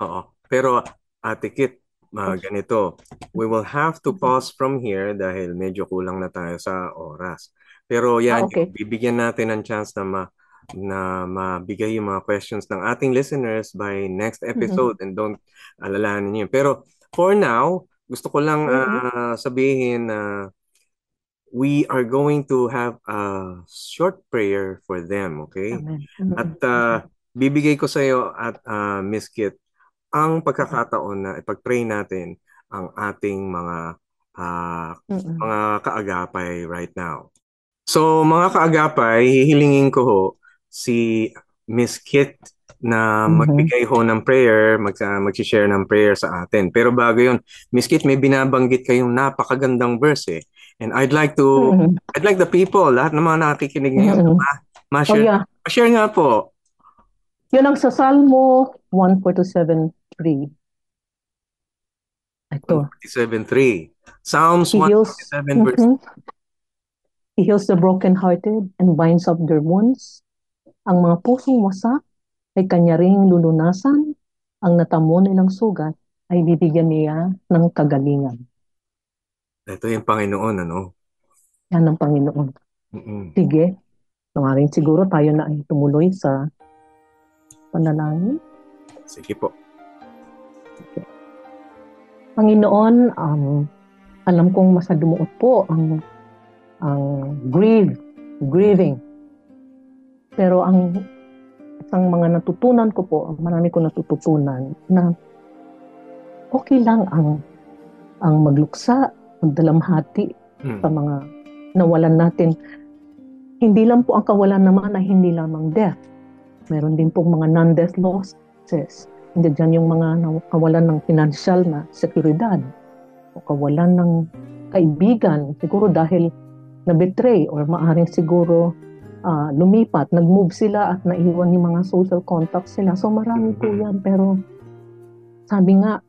Oo. Pero, Ate Kit, ganito, we will have to pause from here dahil medyo kulang na tayo sa oras. Pero yan, bibigyan natin ng chance na mabigay yung mga questions ng ating listeners by next episode, and don't alalahanin niyo. Pero for now, gusto ko lang sabihin na we are going to have a short prayer for them, okay? At bibigay ko sa iyo at Miss Kit ang pagkakataon na ipag-pray natin ang ating mga kaagapay right now. So mga kaagapay, hihilingin ko ho si Miss Kit na magbigay ho ng prayer, mag-share ng prayer sa atin. Pero bago yun, Miss Kit, may binabanggit kayong napakagandang verse eh. And I'd like the people, lahat ng mga nakikinig ngayon, ma-share nga po. Yun ang sa Salmo 147:3. Ito. 147:3. Psalms He heals, 147 verse. He heals the brokenhearted and binds up their wounds. Ang mga pusong wasak ay kanya ring lulunasan. Ang natamo nilang sugat ay bibigyan niya ng kagalingan. Ito yung Panginoon, ano? Yan ang Panginoon. Sige, maaaring siguro tayo na ay tumuloy sa panalangin. Sige po. Okay. Panginoon, alam kong masadumuot po ang grieving. Pero ang isang mga natutunan ko po, marami ko natututunan na okay lang ang magluksa, magdalamhati sa mga nawalan natin. Hindi lang po ang kawalan naman ay hindi lamang death. Meron din pong mga non-death losses. Hindi dyan yung mga kawalan ng financial na seguridad o kawalan ng kaibigan, siguro dahil na-betray or maaring siguro lumipat, nag-move sila at naiwan yung mga social contacts sila. So marami po yan, pero sabi nga,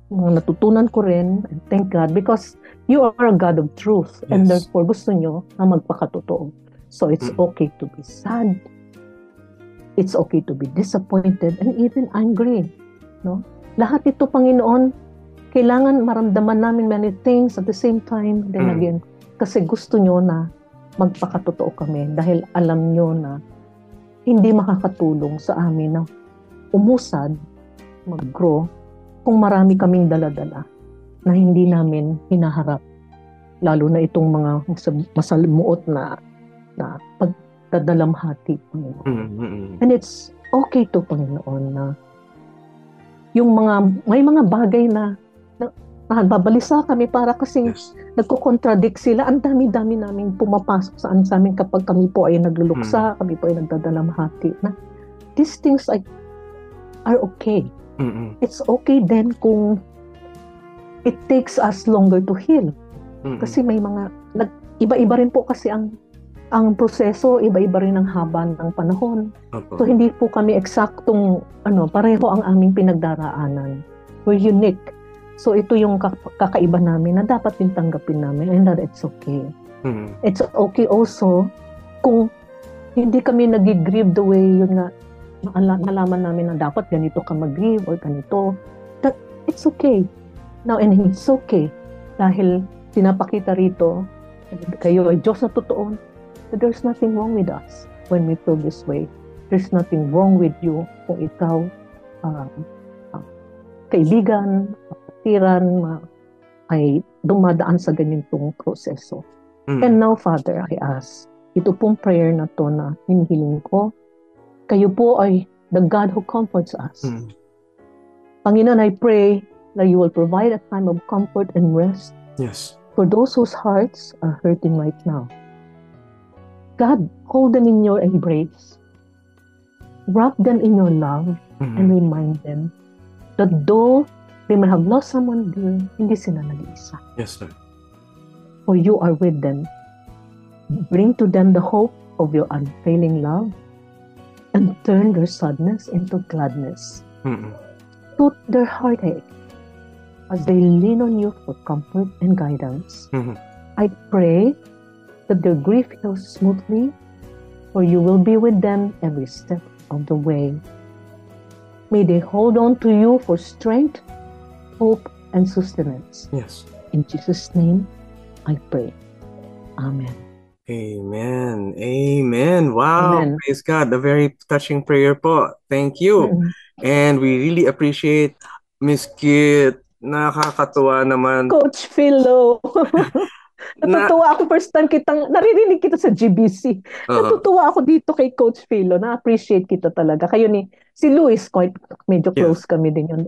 natutunan ko rin, and thank God, because you are a God of truth, and therefore gusto nyo na magpakatotoo. So it's okay to be sad, it's okay to be disappointed, and even angry. No? Lahat ito, Panginoon, kailangan maramdaman namin many things at the same time, then again, kasi gusto nyo na magpakatotoo kami dahil alam nyo na hindi makakatulong sa amin na umusad, mag-grow, kung marami kaming dala-dala na hindi namin hinaharap. Lalo na itong mga masalimuot na pagdadalamhati, Panginoon. And it's okay to, Panginoon, na may mga bagay na babalisa kami para kasing nagko-contradict sila. Ang dami-dami namin pumapasok sa amin kapag kami po ay nagluluksa, kami po ay nagdadalamhati. Na these things are okay. It's okay then kung it takes us longer to heal. Kasi may mga iba-iba rin po kasi ang proseso, iba-iba rin ang haba ng panahon. So hindi po kami eksaktong pareho ang aming pinagdaraanan. We're unique. So ito yung kakaiba namin na dapat din tanggapin namin, and that it's okay. It's okay also kung hindi kami nag-grieve the way yun nga nalaman namin na dapat ganito ka mag-grieve or ganito. That it's okay. Now, and it's okay dahil pinapakita rito kayo ay Diyos na totoo, that there's nothing wrong with us when we feel this way. There's nothing wrong with you kung ikaw kaibigan, kapatiran, ay dumadaan sa ganitong proseso. And now, Father, I ask, ito pong prayer na to na hinihiling ko, kayo po ay the God who comforts us. Panginoon, I pray that you will provide a time of comfort and rest for those whose hearts are hurting right now. God, hold them in your embrace. Wrap them in your love and remind them that though they may have lost someone dear, hindi sila nag-iisa. Yes, sir. For you are with them. Bring to them the hope of your unfailing love and turn their sadness into gladness. Soothe their heartache as they lean on you for comfort and guidance. I pray that their grief heals smoothly, for you will be with them every step of the way. May they hold on to you for strength, hope, and sustenance. Yes. In Jesus' name, I pray. Amen. Amen. Amen. Wow. Amen. Praise God. A very touching prayer po. Thank you. And we really appreciate Miss Kit. Nakakatuwa naman. Coach Philo. Natutuwa ako first time naririnig kita sa GBC. Natutuwa ako dito kay Coach Philo. Na-appreciate kita talaga. Kayo si Luis, medyo close kami din yun.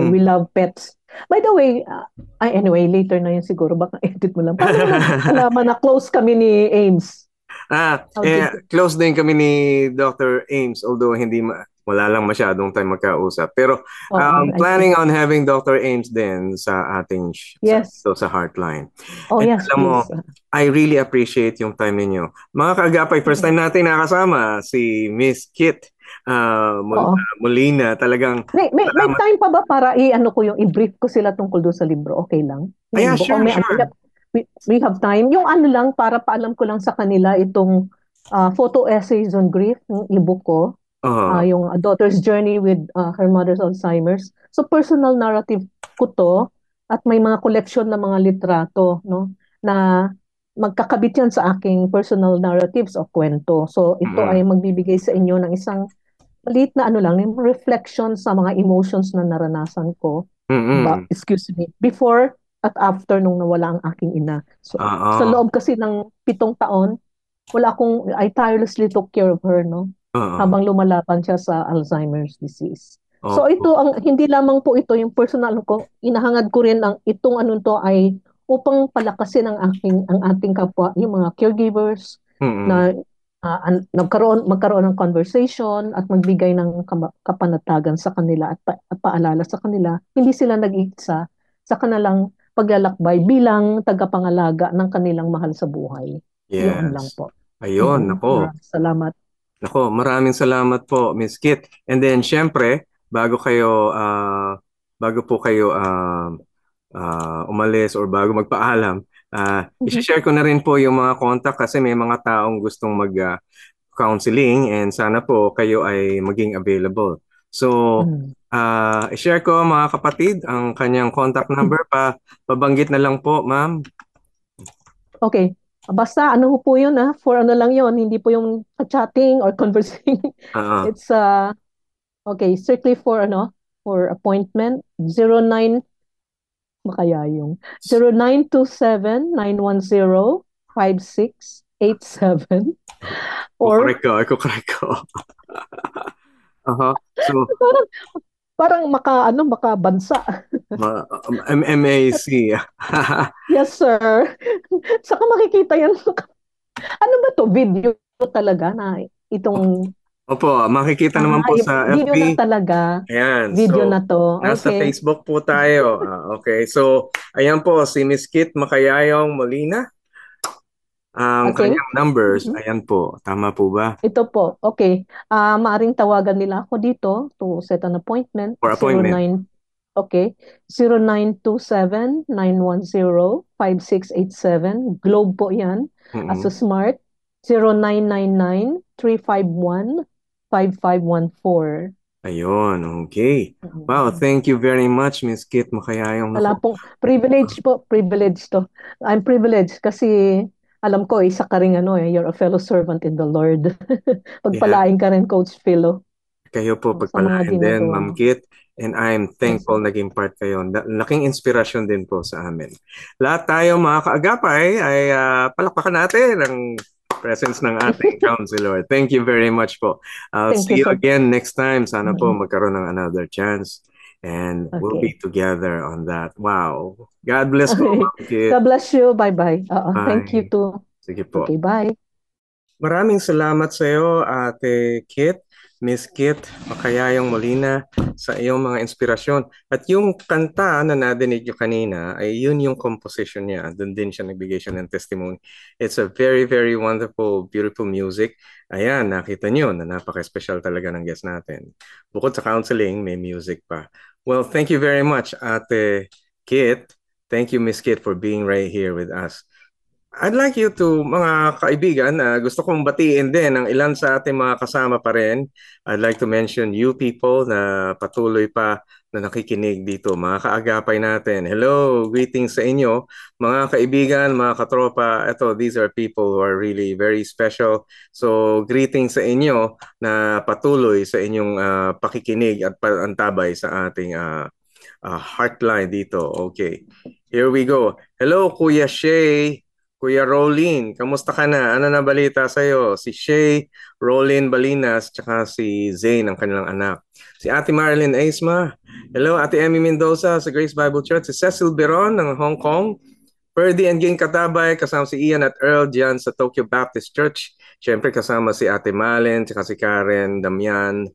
We love pets. By the way, anyway, later na yun siguro. Baka edit mo lang. Paano alaman na close kami ni Ames? Close din kami ni Dr. Ames, although wala lang masyadong time magkausap. Pero planning on having Dr. Ames din sa ating sa Heartline. Alam mo, I really appreciate yung time ninyo. Mga kaagapay, first time natin nakasama si Miss Kit. Oo. Molina. Talagang May salamat. time pa ba para i-ano ko yung i-brief ko sila tungkol doon sa libro? Okay lang? Yeah, O sure, may sure. we have time. Yung ano lang, para paalam ko lang sa kanila itong photo essays on grief, yung ebook ko, Uh, yung A Daughter's Journey with Her Mother's Alzheimer's. So personal narrative ko to at may mga collection ng mga litrato, no, na magkakabit yan sa aking personal narratives o kwento. So ito mm, ay magbibigay sa inyo ng isang maliit na ano lang, yung reflection sa mga emotions na naranasan ko, mm, excuse me, before at after nung nawala ang aking ina. So, sa oo, loob kasi ng 7 taon, I tirelessly took care of her, no? oo, Habang lumalaban siya sa Alzheimer's disease. So opo, hindi lamang po ito yung personal ko, inahangad ko rin ang itong anong to ay upang palakasin ang ating kapwa, yung mga caregivers mm, na magkaroon ng conversation at magbigay ng kapanatagan sa kanila at paalala sa kanila, hindi sila nag-iisa sa kanilang paglalakbay bilang tagapangalaga ng kanilang mahal sa buhay. Yun lang yes. po. Ayun, nako. Maraming salamat. Nako, maraming salamat po, Miss Kit. And then, syempre, bago po kayo umalis or bago magpaalam, Mhm. i-share ko na rin po yung mga contact kasi may mga taong gustong mag-counseling and sana po kayo ay maging available. So, Mm. i-share ko mga kapatid ang kanyang contact number pabanggit na lang po, ma'am. Okay. Basta ano po yun for ano lang yun, hindi po yung chatting or conversing. Ah, It's okay, strictly for appointment 09 makaya yung 0927-910-5687 or Kukorek ko. Aha. So, parang parang makabansa. MAC. Yes, sir. Saka makikita yan. Ano ba to? Video talaga na itong Opo, makikita naman po sa video na FB. talaga. Ayan, Video so na to. nasa Okay. Facebook po tayo. Okay, so ayan po si Miss Kit Makayayong Molina. Ang Okay. kanyang numbers, Mhm. ayan po. Tama po ba? Ito po. Okay. Maaring tawagan nila ako dito to set an appointment. For appointment. 09 Okay. 0927-910-5687. Globe po yan. As a Mm-mm. smart. 0999-351-5514. Ayun, okay. Wow, thank you very much, Miss Kit Makayayong. Wala Nako. pong privilege to. I'm privileged kasi alam ko isa ka ring you're a fellow servant in the Lord. Yeah, Pagpalain ka rin, Coach Philo, kayo po sa mga pagpalain din, ginagawa Ma'am mo. Kit. And I'm Yes. thankful naging part kayo. Laking inspirasyon din po sa amin. Lahat tayo mga kaagapay ay palakpakan natin ang presence ng ating counselor. Thank you very much po. I'll Thank you see you so again next time. Sana po much. magkaroon ng another chance. And we'll be Okay. together on that. Wow. God bless po, Ma'am Kit. God bless you. Bye-bye. Thank you Bye. too. Sige po. Okay, bye. Maraming salamat sa iyo, Ate Kit, Miss Kit, Makayayong Molina, sa iyong mga inspirasyon. At yung kanta na nadinig nyo kanina, ay yun yung composition niya. Doon din siya nagbigay siya ng testimony. It's a very, very wonderful, beautiful music. Ayan, nakita nyo na napaka-special talaga ng guest natin. Bukod sa counseling, may music pa. Well, thank you very much, Ate Kit. Thank you, Miss Kit, for being right here with us. I'd like you to, mga kaibigan, gusto kong batiin din ang ilan sa ating mga kasama pa rin. I'd like to mention you people na patuloy pa na nakikinig dito, mga kaagapay natin. Hello, greetings sa inyo, mga kaibigan, mga katropa. Ito, these are people who are really very special. So, greetings sa inyo na patuloy sa inyong pakikinig at antabay sa ating Heartline dito. Okay, here we go. Hello, Kuya Shay. Kuya Rolin, kamusta ka na? Ano na balita sa'yo? Si Shay, Rolin Balinas, tsaka si Zane, ang kanilang anak. Si Ate Marilyn Aisma. Hello, Ate Emmy Mendoza sa Grace Bible Church. Si Cecil Beron ng Hong Kong. Ferdy and Ging Katabay, kasama si Ian at Earl dyan sa Tokyo Baptist Church. Siyempre kasama si Ate Malen, tsaka si Karen, Damian.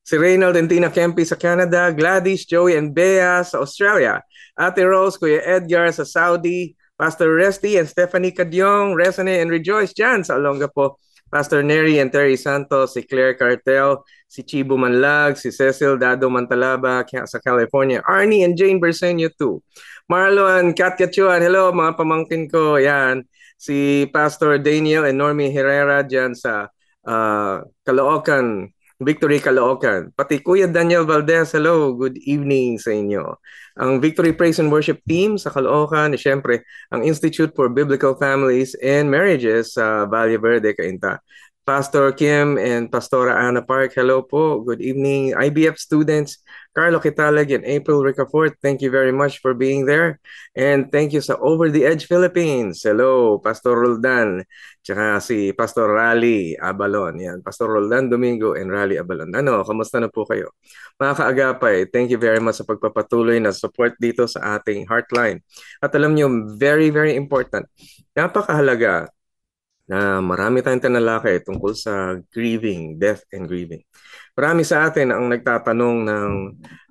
Si Reynald and Tina Kempi sa Canada. Gladys, Joey and Bea sa Australia. Ate Rose, Kuya Edgar sa Saudi. Pastor Resty and Stephanie Cadyong, Resonate and Rejoice dyan sa Olongapo, Pastor Neri and Terry Santos, si Claire Cartel, si Chibo Manlag, si Cecil Dado Mantalaba sa California, Arnie and Jane Bersenio too. Marlon, Katya Chuan, hello mga pamangkin ko. Yan, si Pastor Daniel and Normie Herrera dyan sa Caloocan, Victory Caloocan. Pati Kuya Daniel Valdez, hello, good evening sa inyo. Ang Victory Praise and Worship Team sa Caloocan, syempre ang Institute for Biblical Families and Marriages sa Valle Verde, Cainta. Pastor Kim and Pastora Ana Park, hello po, good evening. IBF students, Carlo Kitalag and April Ricafort, thank you very much for being there. And thank you sa Over the Edge Philippines. Hello, Pastor Roldan, tsaka si Pastor Rally Abalon. Yan, Pastor Roldan Domingo and Rally Abalon. Ano, kamusta na po kayo? Mga kaagapay, thank you very much sa pagpapatuloy na support dito sa ating Heartline. At alam nyo, very, very important, napakahalaga na marami tayong tinalakay tungkol sa grieving, death and grieving. Marami sa atin ang nagtatanong ng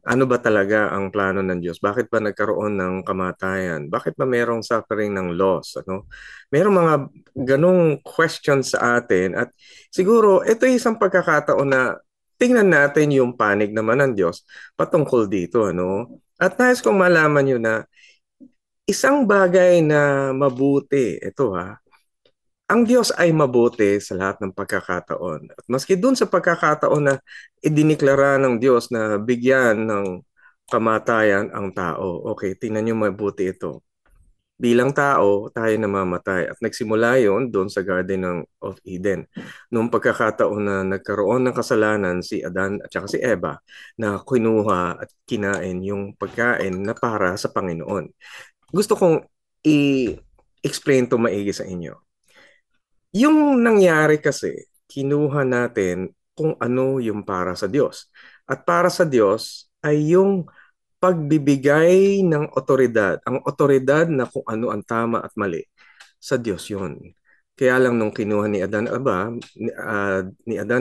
ano ba talaga ang plano ng Diyos? Bakit ba nagkaroon ng kamatayan? Bakit ba merong suffering ng loss? Ano? Merong mga ganong questions sa atin at siguro ito ay isang pagkakataon na tingnan natin yung panig naman ng Diyos patungkol dito. Ano? At nais kong malaman nyo na isang bagay na mabuti, ito ang Diyos ay mabuti sa lahat ng pagkakataon. At maski dun sa pagkakataon na idiniklara ng Diyos na bigyan ng kamatayan ang tao. Okay, tingnan nyo mabuti ito. Bilang tao, tayo namamatay. At nagsimula yon doon sa Garden of Eden. Noong pagkakataon na nagkaroon ng kasalanan si Adan at saka si Eva na kinuha at kinain yung pagkain na para sa Panginoon. Gusto kong i-explain to maigi sa inyo. Yung nangyari kasi, kinuha natin kung ano yung para sa Diyos. At para sa Diyos ay yung pagbibigay ng otoridad. Ang otoridad na kung ano ang tama at mali, sa Diyos yun. Kaya lang nung kinuha ni Adan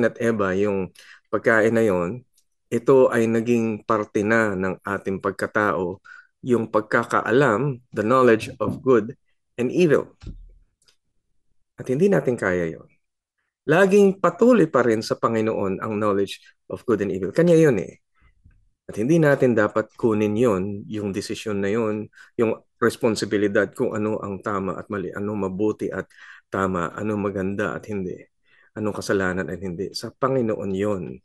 at Eva yung pagkain na yon, ito ay naging parte na ng ating pagkatao, yung pagkakaalam, the knowledge of good and evil. At hindi natin kaya yon. Laging patuloy pa rin sa Panginoon ang knowledge of good and evil. Kanya yun At hindi natin dapat kunin yon, yung desisyon na yon, yung responsibilidad kung ano ang tama at mali, ano mabuti at tama, ano maganda at hindi, anong kasalanan at hindi. Sa Panginoon yon.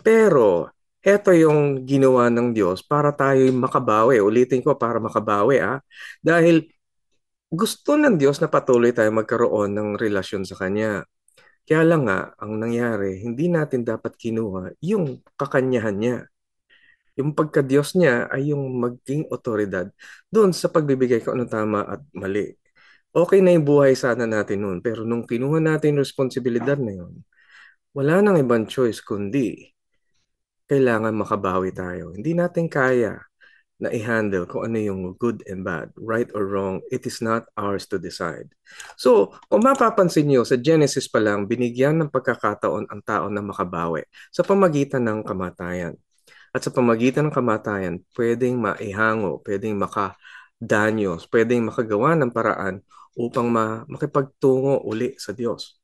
Pero, eto yung ginawa ng Diyos para tayo makabawi. Ulitin ko, para makabawi. Dahil gusto ng Diyos na patuloy tayo magkaroon ng relasyon sa Kanya. Kaya lang ang nangyari, hindi natin dapat kinuha yung kakanyahan niya. Yung pagka-Diyos niya ay yung maging otoridad doon sa pagbibigay kung ano tama at mali. Okay na yung buhay sana natin noon, pero nung kinuha natin yung responsibilidad na yun, wala nang ibang choice kundi kailangan makabawi tayo. Hindi natin kaya na i-handle kung ano yung good and bad, right or wrong. It is not ours to decide. So, kung mapapansin nyo, sa Genesis pa lang, binigyan ng pagkakataon ang tao na makabawi sa pamagitan ng kamatayan. At sa pamagitan ng kamatayan, pwedeng maihango, pwedeng makadanyos, pwedeng makagawa ng paraan upang makipagtungo uli sa Diyos.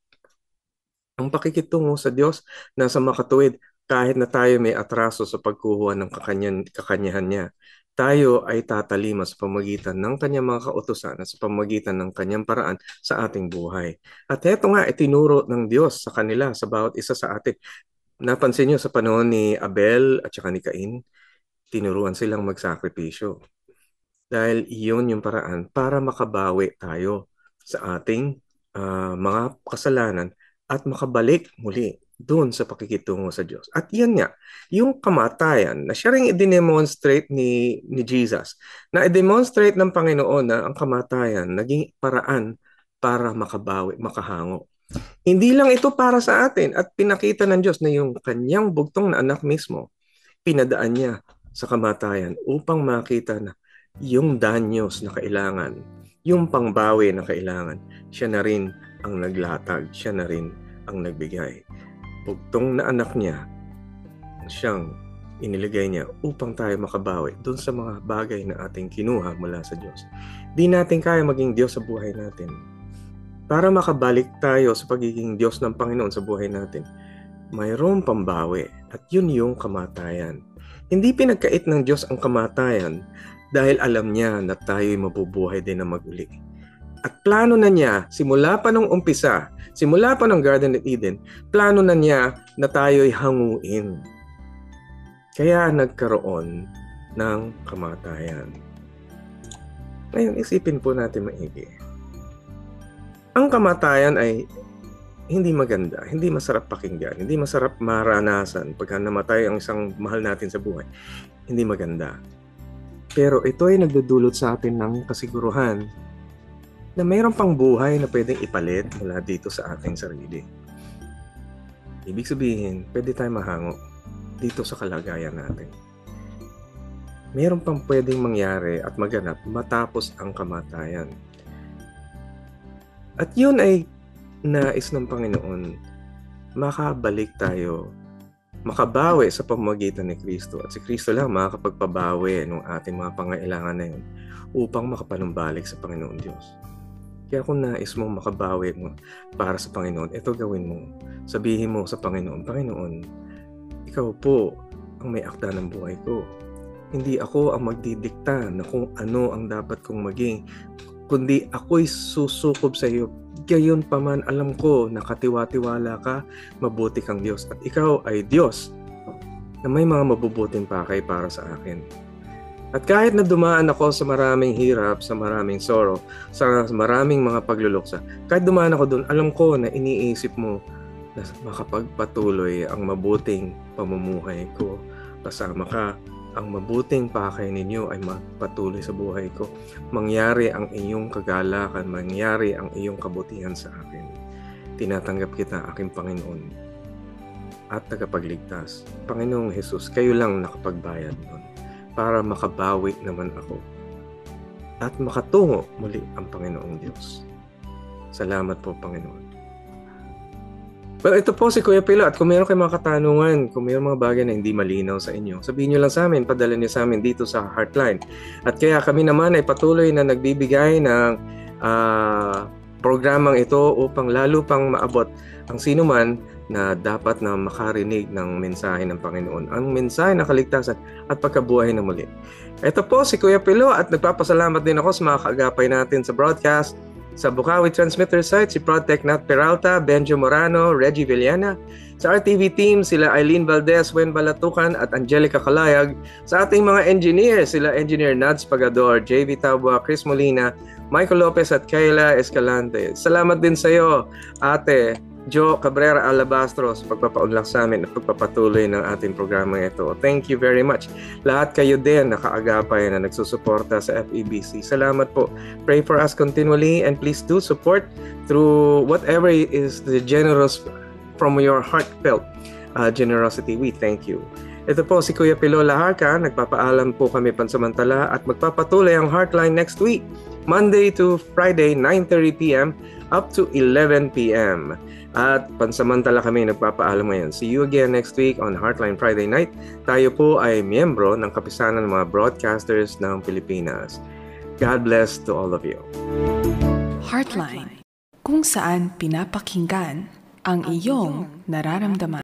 Ang pakikitungo sa Diyos nasa makatuwid kahit na tayo may atraso sa pagkuha ng kakanyahan niya. Tayo ay tatalima sa pamagitan ng kanyang mga kautusan at sa pamagitan ng kanyang paraan sa ating buhay. At ito nga, itinuro ng Diyos sa kanila, sa bawat isa sa atin. Napansin nyo sa panahon ni Abel at saka ni Cain, tinuruan silang magsakripisyo. Dahil iyon yung paraan para makabawi tayo sa ating mga kasalanan at makabalik muli doon sa pakikitungo sa Diyos. At yan nga, yung kamatayan na siya rin i-demonstrate ni Jesus, na i-demonstrate ng Panginoon na ang kamatayan naging paraan para makabawi, makahango. Hindi lang ito para sa atin at pinakita ng Diyos na yung kanyang bugtong na anak mismo, pinadaan niya sa kamatayan upang makita na yung danyos na kailangan, yung pangbawi na kailangan, siya na rin ang naglatag, siya na rin ang nagbigay. Bugtong na anak niya, siyang iniligay niya upang tayo makabawi doon sa mga bagay na ating kinuha mula sa Diyos. Di natin kaya maging Diyos sa buhay natin. para makabalik tayo sa pagiging Diyos ng Panginoon sa buhay natin, mayroong pambawi at yun yung kamatayan. Hindi pinagkait ng Diyos ang kamatayan dahil alam niya na tayo'y mabubuhay din na maguli. At plano na niya, simula pa nung umpisa, simula pa ng Garden of Eden, plano na niya na tayo'y hanguin. Kaya nagkaroon ng kamatayan. Ngayon, isipin po natin maigi. Ang kamatayan ay hindi maganda, hindi masarap pakinggan, hindi masarap maranasan pagka namatay ang isang mahal natin sa buhay. Hindi maganda. Pero ito ay nagdudulot sa atin ng kasiguruhan na mayroon pang buhay na pwedeng ipalit mula dito sa ating sarili. Ibig sabihin, pwede tayong mahango dito sa kalagayan natin. Mayroon pang pwedeng mangyari at maganap matapos ang kamatayan. At yun ay nais ng Panginoon, makabalik tayo, makabawi sa pamamagitan ni Kristo. At si Kristo lang makakapagpabawi ng ating mga pangailangan na yun upang makapanumbalik sa Panginoon Diyos. Kaya kung nais mong makabawi mo para sa Panginoon, ito gawin mo. Sabihin mo sa Panginoon, Panginoon, ikaw po ang may akda ng buhay ko. Hindi ako ang magdidikta na kung ano ang dapat kong maging, kundi ako'y susukob sa iyo. Gayon pa man alam ko na katiwa-tiwala ka, mabuti kang Diyos. At ikaw ay Diyos na may mga mabubuting pakay para sa akin. At kahit na dumaan ako sa maraming hirap, sa maraming sorrow, sa maraming mga pagluluksa, kahit dumaan ako doon, alam ko na iniisip mo na makapagpatuloy ang mabuting pamumuhay ko. Kasama ka, ang mabuting pakay ninyo ay magpatuloy sa buhay ko. Mangyari ang iyong kagalakan, mangyari ang iyong kabutihan sa akin. Tinatanggap kita, aking Panginoon at tagapagligtas. Panginoong Jesus, kayo lang nakapagbayad nun para makabawi naman ako at makatungo muli ang Panginoong Diyos. Salamat po, Panginoon. Well, ito po si Kuya Pilo, at kung meron kayong mga katanungan, kung meron mga bagay na hindi malinaw sa inyo, sabihin nyo lang sa amin, padala niyo sa amin dito sa Heartline. At kaya kami naman ay patuloy na nagbibigay ng programang ito upang lalo pang maabot ang sino man na dapat na makarinig ng mensahe ng Panginoon, ang mensahe ng kaligtasan at pagkabuhay na muli. Ito po si Kuya Pilo, at nagpapasalamat din ako sa mga kaagapay natin sa broadcast. Sa Bukawi Transmitter site, si Protect Nat Peralta, Benjo Morano, Reggie Villana. Sa RTV team, sila Eileen Valdez, Wen Balatukan at Angelica Kalayag. Sa ating mga engineers, sila Engineer Nads Pagador, JV Tabua, Chris Molina, Michael Lopez at Kayla Escalante. Salamat din sa iyo, Ate Jo Cabrera Alabastros, pagpapaunlak sa amin at pagpapatuloy ng ating programa ito. Thank you very much. Lahat kayo din nakaagapay na nagsusuporta sa FEBC. Salamat po. Pray for us continually and please do support through whatever is the generous from your heartfelt generosity. We thank you. Ito po si Kuya Pilo Laharca. Nagpapaalam po kami pansamantala at magpapatuloy ang Heartline next week, Monday to Friday, 9:30 p.m. up to 11 p.m. At pansamantala kami nagpapaalam ngayon. See you again next week on Heartline Friday Night. Tayo po ay miyembro ng Kapisanan ng mga Broadcasters ng Pilipinas. God bless to all of you. Heartline, kung saan pinapakinggan ang iyong nararamdaman.